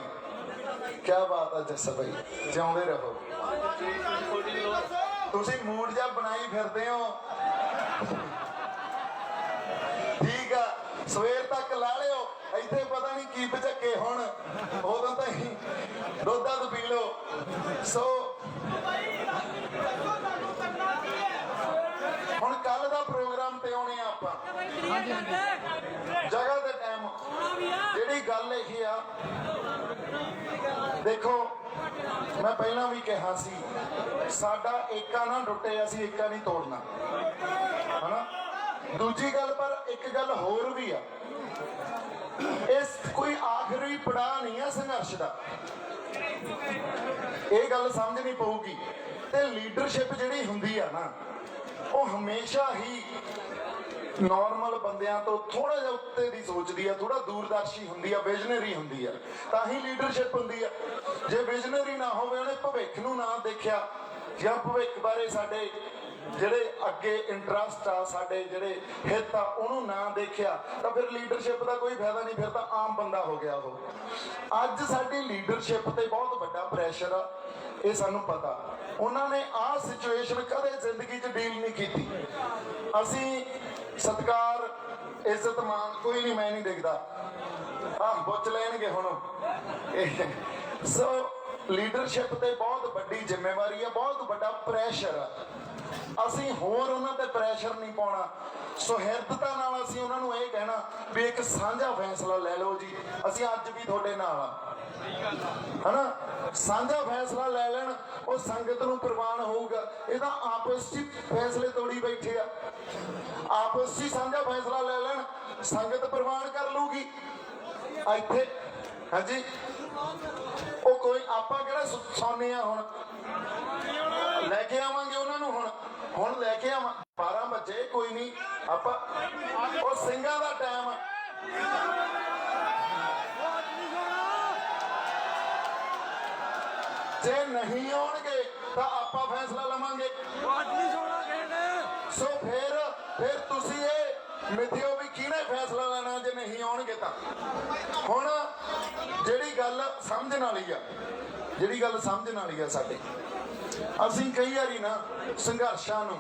Speaker 1: ਕਿਆ ਬਾਤ ਆ ਜੱਸਾ ਭਾਈ, ਜਿਉਂਦੇ ਰਹੋ। ਤੁਸੀਂ ਮੂਡ ਜਿਹਾ ਬਣਾਈ ਫਿਰਦੇ ਹੋ, ਠੀਕ ਆ, ਸਵੇਰ ਤੱਕ ਲਾ ਲਿਓ, ਇੱਥੇ ਪਤਾ ਨਹੀਂ ਕੀ ਭਚੱਕੇ ਹੁਣ, ਉਦੋਂ ਤਾਂ ਹੀ ਦੁੱਧ ਦੱਧ ਪੀ ਲਓ। ਸੋ ਹੁਣ ਕੱਲ ਦਾ ਪ੍ਰੋਗਰਾਮ ਤੇ ਆਉਣੇ ਆ ਆਪਾਂ, ਜਗ੍ਹਾ ਤੇ ਟਾਈਮ। ਜਿਹੜੀ ਗੱਲ ਇਹ ਆ, ਦੇਖੋ ਮੈਂ ਪਹਿਲਾਂ ਵੀ ਕਿਹਾ ਸੀ, ਸਾਡਾ ਏਕਾ ਨਾ ਟੁੱਟੇ, ਅਸੀਂ ਏਕਾ ਨਹੀਂ ਤੋੜਨਾ, ਹਨਾ। ਦੂਜੀ ਗੱਲ, ਪਰ ਇੱਕ ਗੱਲ ਹੋਰ ਵੀ ਆ, ਇਸ ਕੋਈ ਆਖਰੀ ਪੜਾਅ ਨਹੀਂ ਆ ਸੰਘਰਸ਼ ਦਾ, ਇਹ ਗੱਲ ਸਮਝਣੀ ਪਊਗੀ। ਤੇ ਲੀਡਰਸ਼ਿਪ ਜਿਹੜੀ ਹੁੰਦੀ ਆ ਨਾ, ਉਹ ਹਮੇਸ਼ਾ ਹੀ ਨੋਰਮਲ ਬੰਦਿਆਂ ਤੋਂ ਥੋੜਾ ਜਿਹਾ ਉੱਤੇ ਦੀ ਸੋਚਦੀ ਆ, ਥੋੜਾ ਦੂਰਦਰਸ਼ੀ ਹੁੰਦੀ ਆ, ਵਿਜ਼ਨਰੀ ਹੁੰਦੀ ਆ, ਤਾਂ ਹੀ ਲੀਡਰਸ਼ਿਪ ਹੁੰਦੀ ਆ। ਜੇ ਵਿਜ਼ਨਰੀ ਨਾ ਹੋਵੇ, ਉਹਨੇ ਭਵਿੱਖ ਨੂੰ ਨਾ ਦੇਖਿਆ, ਜਾਂ ਭਵਿੱਖ ਬਾਰੇ ਸਾਡੇ ਜਿਹੜੇ ਅੱਗੇ ਇੰਟਰਸਟ ਆ, ਸਾਡੇ ਜਿਹੜੇ ਹਿੱਤ ਆ, ਉਹਨੂੰ ਨਾ ਦੇਖਿਆ, ਤਾਂ ਫਿਰ ਲੀਡਰਸ਼ਿਪ ਦਾ ਕੋਈ ਫਾਇਦਾ ਨਹੀਂ, ਫਿਰ ਤਾਂ ਆਮ ਬੰਦਾ ਹੋ ਗਿਆ ਉਹ। ਅੱਜ ਸਾਡੀ ਲੀਡਰਸ਼ਿਪ ਤੇ ਬਹੁਤ ਵੱਡਾ ਪ੍ਰੈਸ਼ਰ ਆ, ਇਹ ਸਾਨੂੰ ਪਤਾ। ਉਹਨਾਂ ਨੇ ਆਹ ਸਿਚੁਏਸ਼ਨ ਕਦੇ ਜ਼ਿੰਦਗੀ 'ਚ ਡੀਲ ਨਹੀਂ ਕੀਤੀ। ਅਸੀਂ ਸਤਿਕਾਰ ਇੱਜ਼ਤ ਮਾਨ ਕੋਈ ਨਹੀਂ, ਮੈਂ ਨਹੀਂ ਦੇਖਦਾ, ਹਾਂ ਪੁੱਛ ਲੈਣਗੇ ਹੁਣ। ਸੋ ਲੀਡਰਸ਼ਿਪ ਤੇ ਬਹੁਤ ਵੱਡੀ ਜ਼ਿੰਮੇਵਾਰੀ ਆ, ਬਹੁਤ ਵੱਡਾ ਪ੍ਰੈਸ਼ਰ ਆ। ਅਸੀਂ ਹੋਰ ਉਹਨਾਂ ਤੇ ਪ੍ਰੈਸ਼ਰ ਨਹੀਂ ਪਾਉਣਾ, ਸੁਹਿਰਦਤਾ ਨਾਲ ਅਸੀਂ ਉਹਨਾਂ ਨੂੰ ਇਹ ਕਹਿਣਾ ਵੀ ਇੱਕ ਸਾਂਝਾ ਫੈਸਲਾ ਲੈ ਲਓ ਜੀ, ਅਸੀਂ ਅੱਜ ਵੀ ਤੁਹਾਡੇ ਨਾਲ ਆ, ਹਨਾ। ਸਾਂਝਾ ਫੈਸਲਾ ਲੈ ਲੈਣ, ਉਹ ਸੰਗਤ ਨੂੰ ਪ੍ਰਵਾਨ ਹੋਊਗਾ। ਇਹ ਤਾਂ ਆਪਸ 'ਚ ਫੈਸਲੇ ਤੋੜੀ ਬੈਠੇ ਆ, ਆਪਸ 'ਚ ਸਾਂਝਾ ਫੈਸਲਾ ਲੈ ਲੈਣ, ਸੰਗਤ ਪ੍ਰਵਾਨ ਕਰ ਲੂਗੀ ਇੱਥੇ, ਹਾਂਜੀ। ਉਹ ਕੋਈ ਆਪਾਂ ਕਿਹੜਾ ਸੌਂਦੇ ਆ, ਹੁਣ ਲੈ ਕੇ ਆਵਾਂਗੇ ਉਹਨਾਂ ਨੂੰ, ਹੁਣ ਲੈ ਕੇ ਆਵਾਂ, 12 ਵਜੇ ਕੋਈ ਨਹੀਂ, ਆਪਾਂ ਉਹ ਸਿੰਘਾਂ ਦਾ ਟਾਈਮ, ਜੇ ਨਹੀਂ ਆਉਣਗੇ ਤਾਂ ਆਪਾਂ ਫੈਸਲਾ ਲਵਾਂਗੇ। ਸੋ ਫਿਰ ਤੁਸੀਂ ਇਹ ਮਿਥਿਓ ਵੀ ਕਿਹਨੇ ਫੈਸਲਾ ਲੈਣਾ ਜੇ ਨਹੀਂ ਆਉਣਗੇ ਤਾਂ। ਹੁਣ ਜਿਹੜੀ ਗੱਲ ਸਮਝਣ ਵਾਲੀ ਆ, ਜਿਹੜੀ ਗੱਲ ਸਮਝਣ ਵਾਲੀ ਆ ਸਾਡੇ, ਅਸੀਂ ਕਈ ਵਾਰੀ ਨਾ ਸੰਘਰਸ਼ਾਂ ਨੂੰ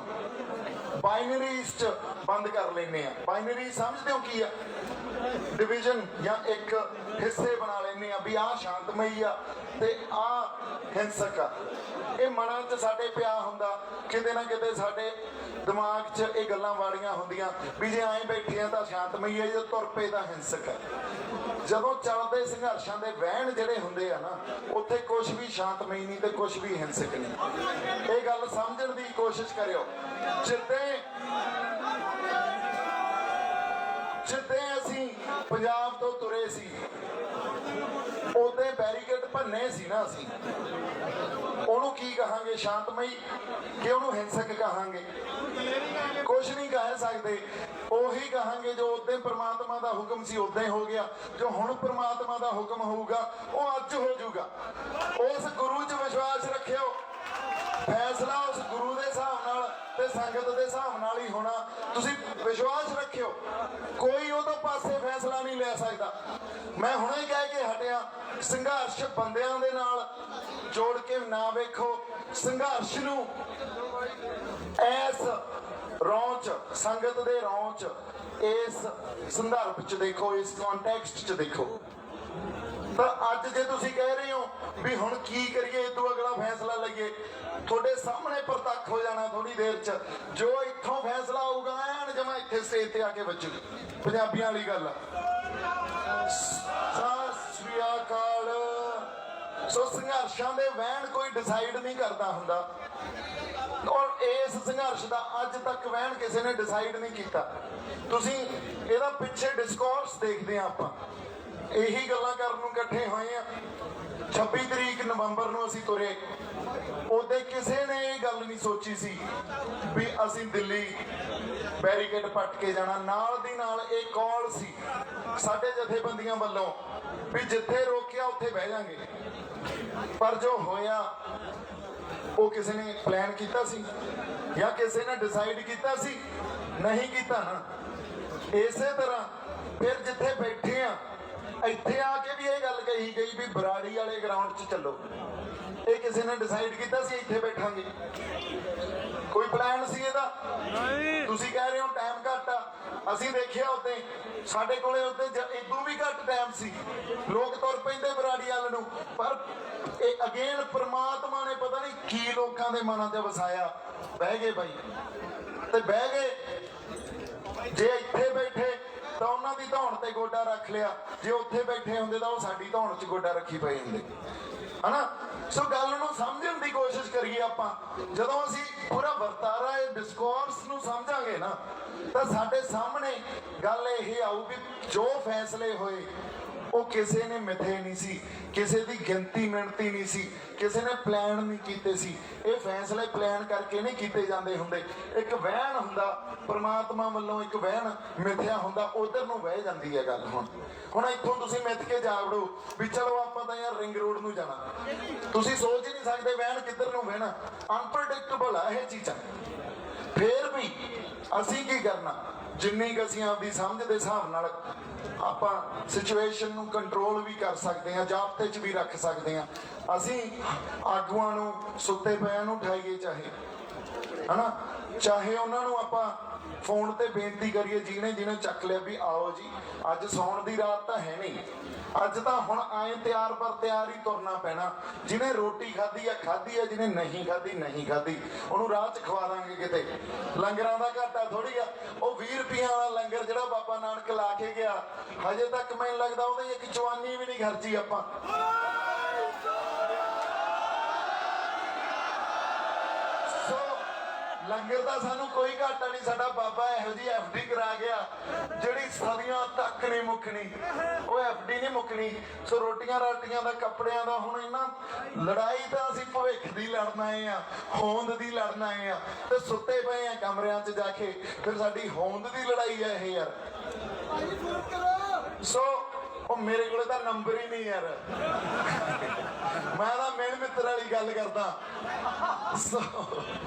Speaker 1: ਬਾਈਨਰੀਜ਼ 'ਚ ਬੰਦ ਕਰ ਲੈਂਦੇ ਆ। ਬਾਈਨਰੀ ਸਮਝਦੇ ਹੋ ਕੀ ਆ? ਡਿਵੀਜ਼ਨ ਜਾਂ ਇੱਕ ਹਿੱਸੇ ਬਣਾ ਲੈਂਦੇ ਆ ਵੀ ਆਹ ਸ਼ਾਂਤਮਈ ਆ ਤੇ ਆਹ ਹਿੰਸਕ ਆ। ਇਹ ਮਨਾਂ 'ਚ ਸਾਡੇ ਪਿਆ ਹੁੰਦਾ, ਕਿਤੇ ਨਾ ਕਿਤੇ ਸਾਡੇ ਦਿਮਾਗ 'ਚ ਇਹ ਗੱਲਾਂ ਵਾੜੀਆਂ ਹੁੰਦੀਆਂ ਵੀ ਜੇ ਐਂ ਬੈਠੇ ਆ ਤਾਂ ਸ਼ਾਂਤਮਈ ਹੈ, ਜੇ ਤੁਰ ਪਏ ਤਾਂ ਹਿੰਸਕ ਹੈ। ਜਦੋਂ ਚੱਲਦੇ ਸੰਘਰਸ਼ਾਂ ਦੇ ਵਹਿਣ ਜਿਹੜੇ ਹੁੰਦੇ ਆ ਨਾ, ਉੱਥੇ ਕੁਝ ਵੀ ਸ਼ਾਂਤਮਈ ਨਹੀਂ ਤੇ ਕੁਝ ਵੀ ਹਿੰਸਕ ਨਹੀਂ। ਇਹ ਗੱਲ ਸਮਝਣ ਦੀ ਕੋਸ਼ਿਸ਼ ਕਰਿਓ। ਜਿੱਦੇ ਅਸੀਂ ਪੰਜਾਬ ਤੋਂ ਤੁਰੇ ਸੀ, ਉਹਦੇ ਬੈਰੀਕੇਡ ਭੰਨੇ ਸੀ ਨਾ, ਅਸੀਂ ਉਹਨੂੰ ਕੀ ਕਹਾਂਗੇ? ਸ਼ਾਂਤਮਈ ਕਿ ਉਹਨੂੰ ਹਿੰਸਕ ਕਹਾਂਗੇ? ਕੁਛ ਨਹੀਂ ਕਹਿ ਸਕਦੇ। ਉਹੀ ਕਹਾਂਗੇ ਜੋ ਉਦੋਂ ਪ੍ਰਮਾਤਮਾ ਦਾ ਹੁਕਮ ਸੀ ਉਦਾਂ ਹੀ ਹੋ ਗਿਆ, ਜੋ ਹੁਣ ਪ੍ਰਮਾਤਮਾ ਦਾ ਹੁਕਮ ਹੋਊਗਾ ਉਹ ਅੱਜ ਹੋ ਜਾਊਗਾ। ਉਸ ਗੁਰੂ 'ਚ ਵਿਸ਼ਵਾਸ ਰੱਖਿਓ, ਫੈਸਲਾ ਉਸ ਗੁਰੂ ਦੇ ਹਿਸਾਬ ਨਾਲ ਤੇ ਸੰਗਤ ਦੇ ਹਿਸਾਬ ਨਾਲ ਹੀ ਹੋਣਾ। ਤੁਸੀਂ ਵਿਸ਼ਵਾਸ ਰੱਖਿਓ, ਕੋਈ ਉਹਦੇ ਪਾਸੇ ਫੈਸਲਾ ਨਹੀਂ ਲੈ ਸਕਦਾ। ਮੈਂ ਹੁਣੇ ਕਹਿ ਕੇ ਹਟਿਆ, ਸੰਘਰਸ਼ ਬੰਦਿਆਂ ਦੇ ਨਾਲ ਜੋੜ ਕੇ ਨਾ ਵੇਖੋ, ਸੰਘਰਸ਼ ਨੂੰ ਐਸ ਰੌਂਚ, ਸੰਗਤ ਦੇ ਰੌਂਚ, ਇਸ ਸੰਦਰਭ ਚ ਦੇਖੋ, ਇਸ ਕੰਟੈਕਸਟ ਚ ਦੇਖੋ। ਤਾਂ ਅੱਜ ਜੇ ਤੁਸੀਂ ਕਹਿ ਰਹੇ ਹੋ ਵੀ ਹੁਣ ਕੀ ਕਰੀਏ, ਇਹ ਤੋਂ ਅਗਲਾ ਫੈਸਲਾ ਲਈਏ, ਤੁਹਾਡੇ ਸਾਹਮਣੇ ਪ੍ਰਤੱਖ ਹੋ ਜਾਣਾ ਥੋੜੀ ਦੇਰ ਚ। ਜੋ ਇੱਥੋਂ ਫੈਸਲਾ ਆਊਗਾ ਐਨ ਜਮਾ ਇੱਥੇ ਸਟੇਜ ਤੇ ਆ ਕੇ ਵੱਜੂ। ਪੰਜਾਬੀਆਂ ਵਾਲੀ ਗੱਲ ਆ। ਸਤਿ ਸ੍ਰੀ ਅਕਾਲ। ਸੋ ਸੰਘਰਸ਼ਾਂ ਦੇ ਵਹਿਣ ਕੋਈ ਡਿਸਾਈਡ ਨਹੀਂ ਕਰਦਾ ਹੁੰਦਾ, ਔਰ ਇਸ ਸੰਘਰਸ਼ ਦਾ ਅੱਜ ਤੱਕ ਵਹਿਣ ਕਿਸੇ ਨੇ ਡਿਸਾਈਡ ਨਹੀਂ ਕੀਤਾ। ਤੁਸੀਂ ਇਹਦਾ ਪਿੱਛੇ ਡਿਸਕੋਰਸ ਦੇਖਦੇ ਆ, ਆਪਾਂ ਇਹੀ ਗੱਲਾਂ ਕਰਨ ਨੂੰ ਇਕੱਠੇ ਹੋਏ ਆ। 26 ਤਰੀਕ ਨਵੰਬਰ ਨੂੰ ਅਸੀਂ ਤੁਰੇ, ਉਹਦੇ ਕਿਸੇ ਨੇ ਇਹ ਗੱਲ ਨਹੀਂ ਸੋਚੀ ਸੀ ਵੀ ਅਸੀਂ ਦਿੱਲੀ ਬੈਰੀਕੇਡ ਪੱਟ ਕੇ ਜਾਣਾ। ਨਾਲ ਦੀ ਨਾਲ ਇਹ ਕਾਲ ਸੀ ਸਾਡੇ ਜਥੇਬੰਦੀਆਂ ਵੱਲੋਂ ਵੀ ਜਿੱਥੇ ਰੋਕਿਆ ਉੱਥੇ ਬਹਿ ਜਾਾਂਗੇ। ਪਰ ਜੋ ਹੋਇਆ ਉਹ ਕਿਸੇ ਨੇ ਪਲਾਨ ਕੀਤਾ ਸੀ ਜਾਂ ਕਿਸੇ ਨੇ ਡਿਸਾਈਡ ਕੀਤਾ ਸੀ? ਨਹੀਂ ਕੀਤਾ ਨਾ। ਇਸੇ ਤਰ੍ਹਾਂ ਫਿਰ ਜਿੱਥੇ ਬੈਠੇ ਆ, ਇੱਥੇ ਆ ਕੇ ਵੀ ਇਹ ਗੱਲ ਕਹੀ ਗਈ ਵੀ ਬਰਾੜੀ ਵਾਲੇ ਗਰਾਊਂਡ 'ਚ ਚੱਲੋ। ਇਹ ਕਿਸੇ ਨੇ ਡਿਸਾਈਡ ਕੀਤਾ ਸੀ ਇੱਥੇ ਬੈਠਾਂਗੇ? ਕੋਈ ਪਲਾਨ ਸੀ ਇਹਦਾ? ਤੁਸੀਂ ਕਹਿ ਰਹੇ ਹੋ ਟਾਈਮ ਘੱਟ ਆ, ਅਸੀਂ ਦੇਖਿਆ ਉੱਤੇ ਸਾਡੇ ਕੋਲੇ ਉੱਤੇ ਇਦੋਂ ਵੀ ਘੱਟ ਟਾਈਮ ਸੀ। ਲੋਕ ਤੁਰ ਪੈਂਦੇ ਬਰਾੜੀ ਵਾਲ ਨੂੰ, ਪਰ ਇਹ ਅਗੇਨ ਪ੍ਰਮਾਤਮਾ ਨੇ ਪਤਾ ਨਹੀਂ ਕੀ ਲੋਕਾਂ ਦੇ ਮਨਾਂ ਤੇ ਵਸਾਇਆ। ਬਹਿ ਗਏ ਬਾਈ, ਤੇ ਬਹਿ ਗਏ। ਜੇ ਇੱਥੇ ਬੈਠੇ ਤਾਂ ਉਹਨਾਂ ਦੀ ਧੌਣ ਤੇ ਗੋਡਾ ਰੱਖ ਲਿਆ, ਜੇ ਉੱਥੇ ਬੈਠੇ ਹੁੰਦੇ ਤਾਂ ਉਹ ਸਾਡੀ ਧੌਣ 'ਚ ਗੋਡਾ ਰੱਖੀ ਪਏ ਹੁੰਦੇ, ਹਨਾ। ਸੋ ਗੱਲ ਨੂੰ ਸਮਝਣ ਦੀ ਕੋਸ਼ਿਸ਼ ਕਰੀਏ ਆਪਾਂ। ਜਦੋਂ ਅਸੀਂ ਪੂਰਾ ਵਰਤਾਰਾ, ਇਹ ਡਿਸਕੋਰਸ ਨੂੰ ਸਮਝਾਂਗੇ ਨਾ, ਤਾਂ ਸਾਡੇ ਸਾਹਮਣੇ ਗੱਲ ਇਹ ਆਊ ਵੀ ਜੋ ਫੈਸਲੇ ਹੋਏ ਉਹ ਕਿਸੇ ਨੇ ਮਿੱਥੇ ਨਹੀਂ ਸੀ, ਕਿਸੇ ਦੀ ਗਿਣਤੀ ਮਿਣਤੀ ਨਹੀਂ ਸੀ, ਕਿਸੇ ਨੇ ਪਲਾਨ ਨਹੀਂ ਕੀਤੇ ਸੀ। ਇਹ ਫੈਸਲੇ ਪਲਾਨ ਕਰਕੇ ਨਹੀਂ ਕੀਤੇ ਜਾਂਦੇ ਹੁੰਦੇ। ਇੱਕ ਵਹਿਣ ਹੁੰਦਾ ਪ੍ਰਮਾਤਮਾ ਵੱਲੋਂ, ਇੱਕ ਵਹਿਣ ਮਿੱਥਿਆ ਹੁੰਦਾ, ਉਧਰ ਨੂੰ ਵਹਿ ਜਾਂਦੀ ਹੈ ਗੱਲ। ਹੁਣ ਇੱਥੋਂ ਤੁਸੀਂ ਮਿੱਥ ਕੇ ਜਾਵੜੋ ਵੀ ਚਲੋ ਆਪਾਂ ਤਾਂ ਯਾਰ ਰਿੰਗ ਰੋਡ ਨੂੰ ਜਾਣਾ, ਤੁਸੀਂ ਸੋਚ ਹੀ ਨਹੀਂ ਸਕਦੇ ਵਹਿਣ ਕਿੱਧਰ ਨੂੰ ਵਹਿਣਾ। ਅਨਪ੍ਰੈਡਿਕਟੇਬਲ ਆ ਇਹ ਚੀਜ਼ਾਂ। ਫੇਰ ਵੀ ਅਸੀਂ ਕੀ ਕਰਨਾ, ਜਿੰਨੀ ਕੁ ਅਸੀਂ ਆਪਦੀ ਸਮਝ ਦੇ ਹਿਸਾਬ ਨਾਲ ਆਪਾਂ ਸਿਚੁਏਸ਼ਨ ਨੂੰ ਕੰਟਰੋਲ ਵੀ ਕਰ ਸਕਦੇ ਹਾਂ, ਜ਼ਾਬਤੇ 'ਚ ਵੀ ਰੱਖ ਸਕਦੇ ਹਾਂ। ਅਸੀਂ ਆਗੂਆਂ ਨੂੰ, ਸੁੱਤੇ ਪਿਆਂ ਨੂੰ ਉਠਾਈਏ, ਚਾਹੇ ਹਨਾ, ਚਾਹੇ ਉਹਨਾਂ ਨੂੰ ਆਪਾਂ ਫੋਨ ਤੇ ਬੇਨਤੀ ਕਰੀਏ, ਜਿਹਨੇ ਜਿਹਨੇ ਚੱਕ ਲਿਆ ਵੀ ਆਓ ਜੀ, ਅੱਜ ਸੌਣ ਦੀ ਰਾਤ ਤਾਂ ਹੈ ਨਹੀਂ, ਅੱਜ ਤਾਂ ਹੁਣ ਆਏ ਤਿਆਰ ਪਰ ਤਿਆਰ ਹੀ ਤੁਰਨਾ ਪੈਣਾ। ਜਿਹਨੇ ਰੋਟੀ ਖਾਧੀ ਆ ਖਾਧੀ ਆ, ਜਿਹਨੇ ਨਹੀਂ ਖਾਧੀ ਨਹੀਂ ਖਾਧੀ, ਉਹਨੂੰ ਰਾਹ 'ਚ ਖਵਾ ਦਾਂਗੇ ਕਿਤੇ। ਲੰਗਰਾਂ ਦਾ ਘਾਟਾ ਥੋੜੀ ਆ। ਉਹ 20 ਰੁਪਈਆਂ ਵਾਲਾ ਲੰਗਰ ਜਿਹੜਾ ਬਾਬਾ ਨਾਨਕ ਲਾ ਕੇ ਗਿਆ, ਹਜੇ ਤੱਕ ਮੈਨੂੰ ਲੱਗਦਾ ਉਹਦੇ ਇੱਕ ਚਵਾਨੀ ਵੀ ਨਹੀਂ ਖਰਚੀ ਆਪਾਂ। ਲੰਗਰ ਦਾ ਸਾਨੂੰ ਕੋਈ ਘਾਟਾ ਨਹੀਂ। ਸਾਡਾ ਬਾਬਾ ਇਹੋ ਜਿਹੀ FD ਕਰਾ ਗਿਆ ਜਿਹੜੀ ਸਦੀਆਂ ਤੱਕ ਨਹੀਂ ਮੁੱਕਣੀ, ਉਹ FD ਨਹੀਂ ਮੁੱਕਣੀ। ਸੋ ਰੋਟੀਆਂ ਰਾਟੀਆਂ ਦਾ, ਕੱਪੜਿਆਂ ਦਾ, ਹੁਣ ਇਹਨਾਂ ਲੜਾਈ ਤਾਂ ਅਸੀਂ ਭਵਿੱਖ ਦੀ ਲੜਨ ਆਏ ਆ, ਹੋਂਦ ਦੀ ਲੜਨ ਆਏ ਆ, ਤੇ ਸੁੱਤੇ ਪਏ ਆ ਕਮਰਿਆਂ 'ਚ ਜਾ ਕੇ। ਫਿਰ ਸਾਡੀ ਹੋਂਦ ਦੀ ਲੜਾਈ ਆ ਇਹ ਯਾਰ। ਸੋ ਉਹ ਮੇਰੇ ਕੋਲੇ ਤਾਂ ਨੰਬਰ ਹੀ ਨਹੀਂ ਯਾਰ, ਮੈਂ ਤਾਂ ਮਿਹਨ ਮਿੱਤਰ ਵਾਲੀ ਗੱਲ ਕਰਦਾ।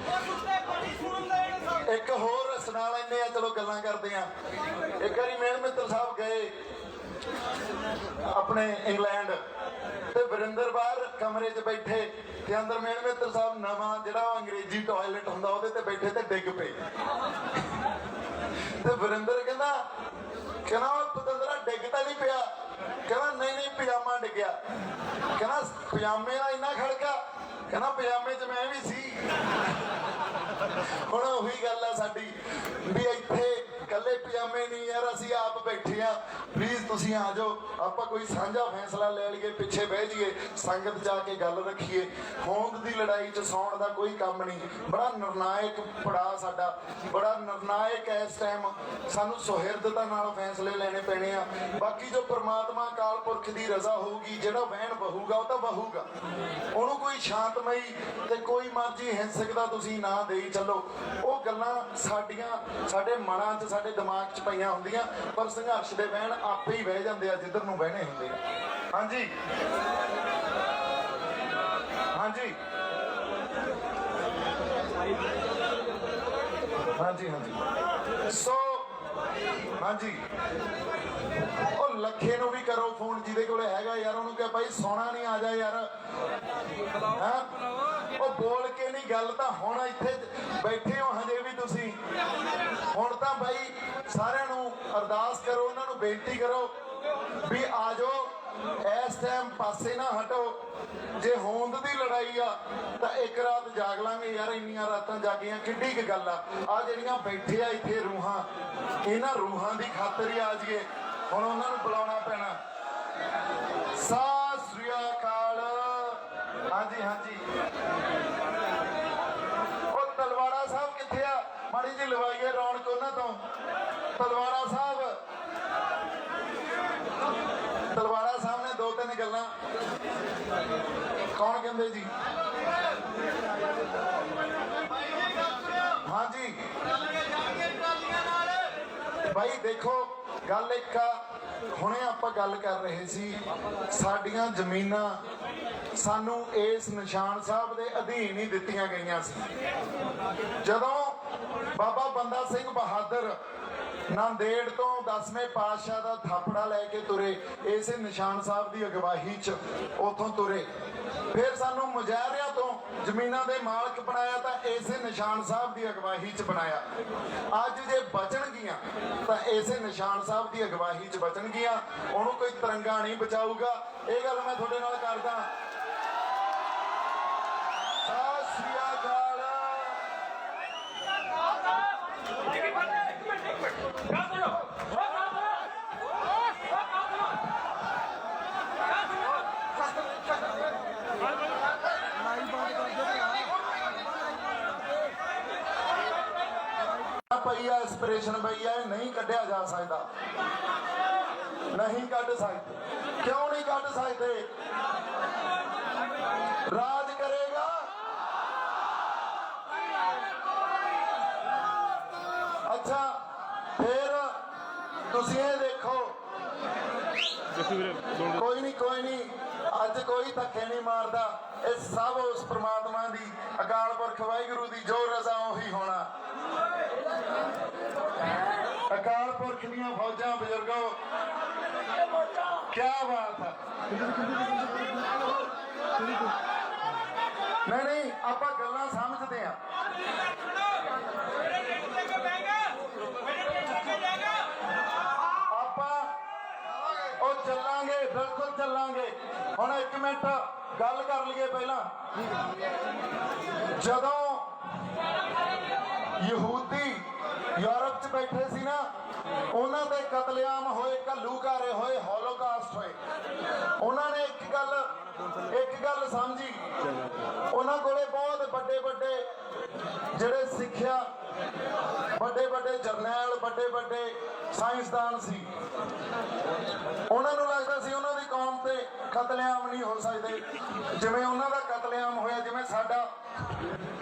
Speaker 1: ਇੱਕ ਹੋਰ ਸੁਣਾ ਲੈਂਦੇ ਆ, ਚਲੋ ਗੱਲਾਂ ਕਰਦੇ ਆ। ਇੱਕ ਵਾਰੀ ਮਿਹਨ ਮਿੱਤਰ ਸਾਹਿਬ ਗਏ ਆਪਣੇ ਇੰਗਲੈਂਡ, ਤੇ ਵਰਿੰਦਰ ਬਾਹਰ ਕਮਰੇ 'ਚ ਬੈਠੇ, ਤੇ ਅੰਦਰ ਮਿਹਨ ਮਿੱਤਰ ਸਾਹਿਬ ਨਵਾਂ ਜਿਹੜਾ ਉਹ ਅੰਗਰੇਜ਼ੀ ਟਾਇਲਟ ਹੁੰਦਾ ਉਹਦੇ ਤੇ ਬੈਠੇ ਤੇ ਡਿੱਗ ਪਏ। ਤੇ ਵਰਿੰਦਰ ਕਹਿੰਦਾ ਉਹ ਪਤੰਦਰਾ ਡਿੱਗ ਤਾਂ ਨਹੀਂ ਪਿਆ? ਕਹਿੰਦਾ ਨਹੀਂ ਨਹੀਂ, ਪਜਾਮਾ ਡਿੱਗਿਆ। ਕਹਿੰਦਾ ਪਜਾਮੇ ਦਾ ਇੰਨਾ ਖੜਕਾ? ਕਹਿੰਦਾ ਪਜਾਮੇ 'ਚ ਮੈਂ ਵੀ ਸੀ। ਹੁਣ ਉਹੀ ਗੱਲ ਆ ਸਾਡੀ ਵੀ ਇੱਥੇ ਇਕੱਲੇ ਪਜਾਮੇ ਨਹੀਂ ਯਾਰ, ਅਸੀਂ ਆਪ ਬੈਠੇ ਆ। ਪਲੀਜ਼ ਤੁਸੀਂ ਆ ਜਾਓ, ਆਪਾਂ ਕੋਈ ਸਾਂਝਾ ਫੈਸਲਾ ਲੈ ਲਈਏ, ਪਿੱਛੇ ਬਹਿ ਜਾਈਏ, ਸੰਗਤ ਜਾ ਕੇ ਗੱਲ ਰੱਖੀਏ। ਹੋਂਦ ਦੀ ਲੜਾਈ 'ਚ ਸੌਣ ਦਾ ਕੋਈ ਕੰਮ ਨਹੀਂ। ਬੜਾ ਨਿਰਣਾਇਕ ਪੜਾਅ ਸਾਡਾ, ਬੜਾ ਨਿਰਣਾਇਕ ਇਸ ਟਾਈਮ। ਸਾਨੂੰ ਸੁਹਿਰਦਤਾ ਨਾਲ ਫੈਸਲੇ ਲੈਣੇ ਪੈਣੇ ਆ। ਬਾਕੀ ਜੋ ਪ੍ਰਮਾਤਮਾ ਅਕਾਲ ਪੁਰਖ ਦੀ ਰਜ਼ਾ ਹੋਊਗੀ, ਜਿਹੜਾ ਵਹਿਣ ਬਹੂਗਾ ਉਹ ਤਾਂ ਬਹੂਗਾ। ਉਹਨੂੰ ਕੋਈ ਸ਼ਾਂਤਮਈ ਤੇ ਕੋਈ ਮਰਜ਼ੀ ਹਿੰਸਕ ਦਾ ਤੁਸੀਂ ਨਾ ਦੇਈ ਚੱਲੋ। ਉਹ ਗੱਲਾਂ ਸਾਡੀਆਂ, ਸਾਡੇ ਮਨਾਂ 'ਚ, ਸਾਡੇ ਦਿਮਾਗ 'ਚ ਪਈਆਂ ਹੁੰਦੀਆਂ, ਪਰ ਸੰਘਰਸ਼ ਦੇ ਵਹਿਣ ਆਪੇ ਹੀ ਵਹਿ ਜਾਂਦੇ ਆ ਜਿੱਧਰ ਨੂੰ ਵਹਿਣੇ ਹੁੰਦੇ ਆ। ਹਾਂਜੀ ਹਾਂਜੀ हाँ जी हाँ जी सो हाँ जी ਉਹ ਲੱਖੇ ਨੂੰ ਵੀ ਕਰੋ ਫੋਨ ਜਿਹਦੇ ਕੋਲੇ ਹੈਗਾ ਯਾਰ ਉਹਨੂੰ ਕਹੇ ਭਾਈ ਸੋਣਾ ਨਹੀਂ ਆ ਜਾ ਯਾਰ ਉਹ ਬੋਲ ਕੇ ਨਹੀਂ ਗੱਲ ਤਾਂ ਹੁਣ ਇੱਥੇ ਬੈਠੇ ਹੋ ਹਜੇ ਵੀ ਤੁਸੀਂ ਹੁਣ ਤਾਂ ਭਾਈ ਸਾਰਿਆਂ ਨੂੰ ਅਰਦਾਸ ਕਰੋ ਉਹਨਾਂ ਨੂੰ ਬੇਨਤੀ ਕਰੋ ਵੀ ਆ ਜਾਓ ਇਸ ਟਾਈਮ ਪਾਸੇ ਨਾ ਹਟੋ ਜੇ ਹੋਂਦ ਦੀ ਲੜਾਈ ਆ ਤਾਂ ਇੱਕ ਰਾਤ ਜਾਗ ਲਾਂਗੇ ਯਾਰ ਇੰਨੀਆਂ ਰਾਤਾਂ ਜਾਗੀਆਂ ਕਿੱਡੀ ਕੁ ਗੱਲ ਆ ਜਿਹੜੀਆਂ ਬੈਠੇ ਆ ਇੱਥੇ ਰੂਹਾਂ ਇਹਨਾਂ ਰੂਹਾਂ ਦੀ ਖਾਤਰ ਹੀ ਆ ਜਾਈਏ ਹੁਣ ਉਹਨਾਂ ਨੂੰ ਬੁਲਾਉਣਾ ਪੈਣਾ ਸਤਿ ਸ੍ਰੀ ਅਕਾਲ ਹਾਂਜੀ ਹਾਂਜੀ ਉਹ ਤਲਵਾੜਾ ਸਾਹਿਬ ਕਿੱਥੇ ਆ ਮਾੜੀ ਜਿਹੀ ਲਵਾਈਏ ਰੌਣਕ ਉਹਨਾਂ ਤੋਂ ਤਲਵਾੜਾ ਸਾਹਿਬ ਤਲਵਾੜਾ ਸਾਹਿਬ ਨੇ ਦੋ ਤਿੰਨ ਗੱਲਾਂ ਕੌਣ ਕਹਿੰਦੇ ਜੀ ਹਾਂਜੀ ਭਾਈ ਦੇਖੋ ਗੱਲ ਇੱਕ ਆ ਹੁਣੇ ਆਪਾਂ ਗੱਲ ਕਰ ਰਹੇ ਸੀ ਸਾਡੀਆਂ ਜ਼ਮੀਨਾਂ ਸਾਨੂੰ ਇਸ ਨਿਸ਼ਾਨ ਸਾਹਿਬ ਦੇ ਅਧੀਨ ਹੀ ਦਿੱਤੀਆਂ ਗਈਆਂ ਸੀ ਜਦੋਂ ਬਾਬਾ ਬੰਦਾ ਸਿੰਘ ਬਹਾਦਰ ਨਾਂਦੇੜ ਤੋਂ 10ਵੇਂ ਪਾਤਸ਼ਾਹ ਦਾ ਥਾਪੜਾ ਲੈ ਕੇ ਤੁਰੇ ਇਸੇ ਨਿਸ਼ਾਨ ਸਾਹਿਬ ਦੀ ਅਗਵਾਈ 'ਚ ਉੱਥੋਂ ਤੁਰੇ ਫਿਰ ਸਾਨੂੰ ਮੁਜ਼ਾਹਰਿਆਂ ਤੋਂ ਜ਼ਮੀਨਾਂ ਦੇ ਮਾਲਕ ਬਣਾਇਆ ਤਾਂ ਇਸੇ ਨਿਸ਼ਾਨ ਸਾਹਿਬ ਦੀ ਅਗਵਾਈ 'ਚ ਬਣਾਇਆ ਅੱਜ ਜੇ ਬਚਣਗੀਆਂ ਤਾਂ ਇਸੇ ਨਿਸ਼ਾਨ ਸਾਹਿਬ ਦੀ ਅਗਵਾਈ 'ਚ ਬਚਣਗੀਆਂ ਉਹਨੂੰ ਕੋਈ ਤਿਰੰਗਾ ਨਹੀਂ ਬਚਾਊਗਾ ਇਹ ਗੱਲ ਮੈਂ ਤੁਹਾਡੇ ਨਾਲ ਕਰਦਾ ਸਤਿ ਸ੍ਰੀ ਅਕਾਲ ਪਈ ਆ ਇੰਸਪੀਰੇਸ਼ਨ ਪਈ ਆ ਨਹੀਂ ਕੱਢਿਆ ਜਾ ਸਕਦਾ ਨਹੀਂ ਕੱਢ ਸਕਦੇ ਕਿਉਂ ਨਹੀਂ ਕੱਢ ਸਕਦੇ ਰਾਜ ਕਰੇਗਾ ਅੱਛਾ ਫਿਰ ਤੁਸੀਂ ਇਹ ਦੇਖੋ ਕੋਈ ਨਹੀਂ ਅੱਜ ਕੋਈ ਧੱਕੇ ਨਹੀਂ ਮਾਰਦਾ ਇਹ ਸਭ ਉਸ ਪ੍ਰਮਾਤਮਾ ਦੀ ਅਕਾਲ ਪੁਰਖ ਵਾਹਿਗੁਰੂ ਦੀ ਜੋ ਰਜ਼ਾ ਉਹੀ ਹੋਣਾ ਅਕਾਲ ਪੁਰਖ ਦੀਆਂ ਫੌਜਾਂ ਬਜ਼ੁਰਗੋ ਕਿਆ ਬਾਤ ਹੈ ਨਹੀਂ ਆਪਾਂ ਗੱਲਾਂ ਸਮਝਦੇ ਆ ਆਪਾਂ ਉਹ ਚੱਲਾਂਗੇ ਬਿਲਕੁਲ ਚੱਲਾਂਗੇ ਹੁਣ ਇੱਕ ਮਿੰਟ ਗੱਲ ਕਰ ਲਈਏ ਪਹਿਲਾਂ ਜਦੋਂ ਯਹੂਦੀ ਯੂਰਪ 'ਚ ਬੈਠੇ ਸੀ ਨਾ ਉਹਨਾਂ ਦੇ ਕਤਲੇਆਮ ਹੋਏ ਘੱਲੂਘਾਰੇ ਹੋਏ ਹੌਲੋਕਾਸਟ ਹੋਏ ਉਹਨਾਂ ਨੇ ਇੱਕ ਗੱਲ ਸਮਝੀ ਉਹਨਾਂ ਕੋਲੇ ਬਹੁਤ ਵੱਡੇ ਜਿਹੜੇ ਸਿੱਖਿਆ ਵੱਡੇ ਜਰਨੈਲ ਵੱਡੇ ਸਾਇੰਸਦਾਨ ਸੀ ਉਹਨਾਂ ਨੂੰ ਲੱਗਦਾ ਸੀ ਉਹਨਾਂ ਦੀ ਕੌਮ ਤੇ ਕਤਲੇਆਮ ਨਹੀਂ ਹੋ ਸਕਦੇ ਜਿਵੇਂ ਉਹਨਾਂ ਦਾ ਕਤਲੇਆਮ ਹੋਇਆ ਜਿਵੇਂ ਸਾਡਾ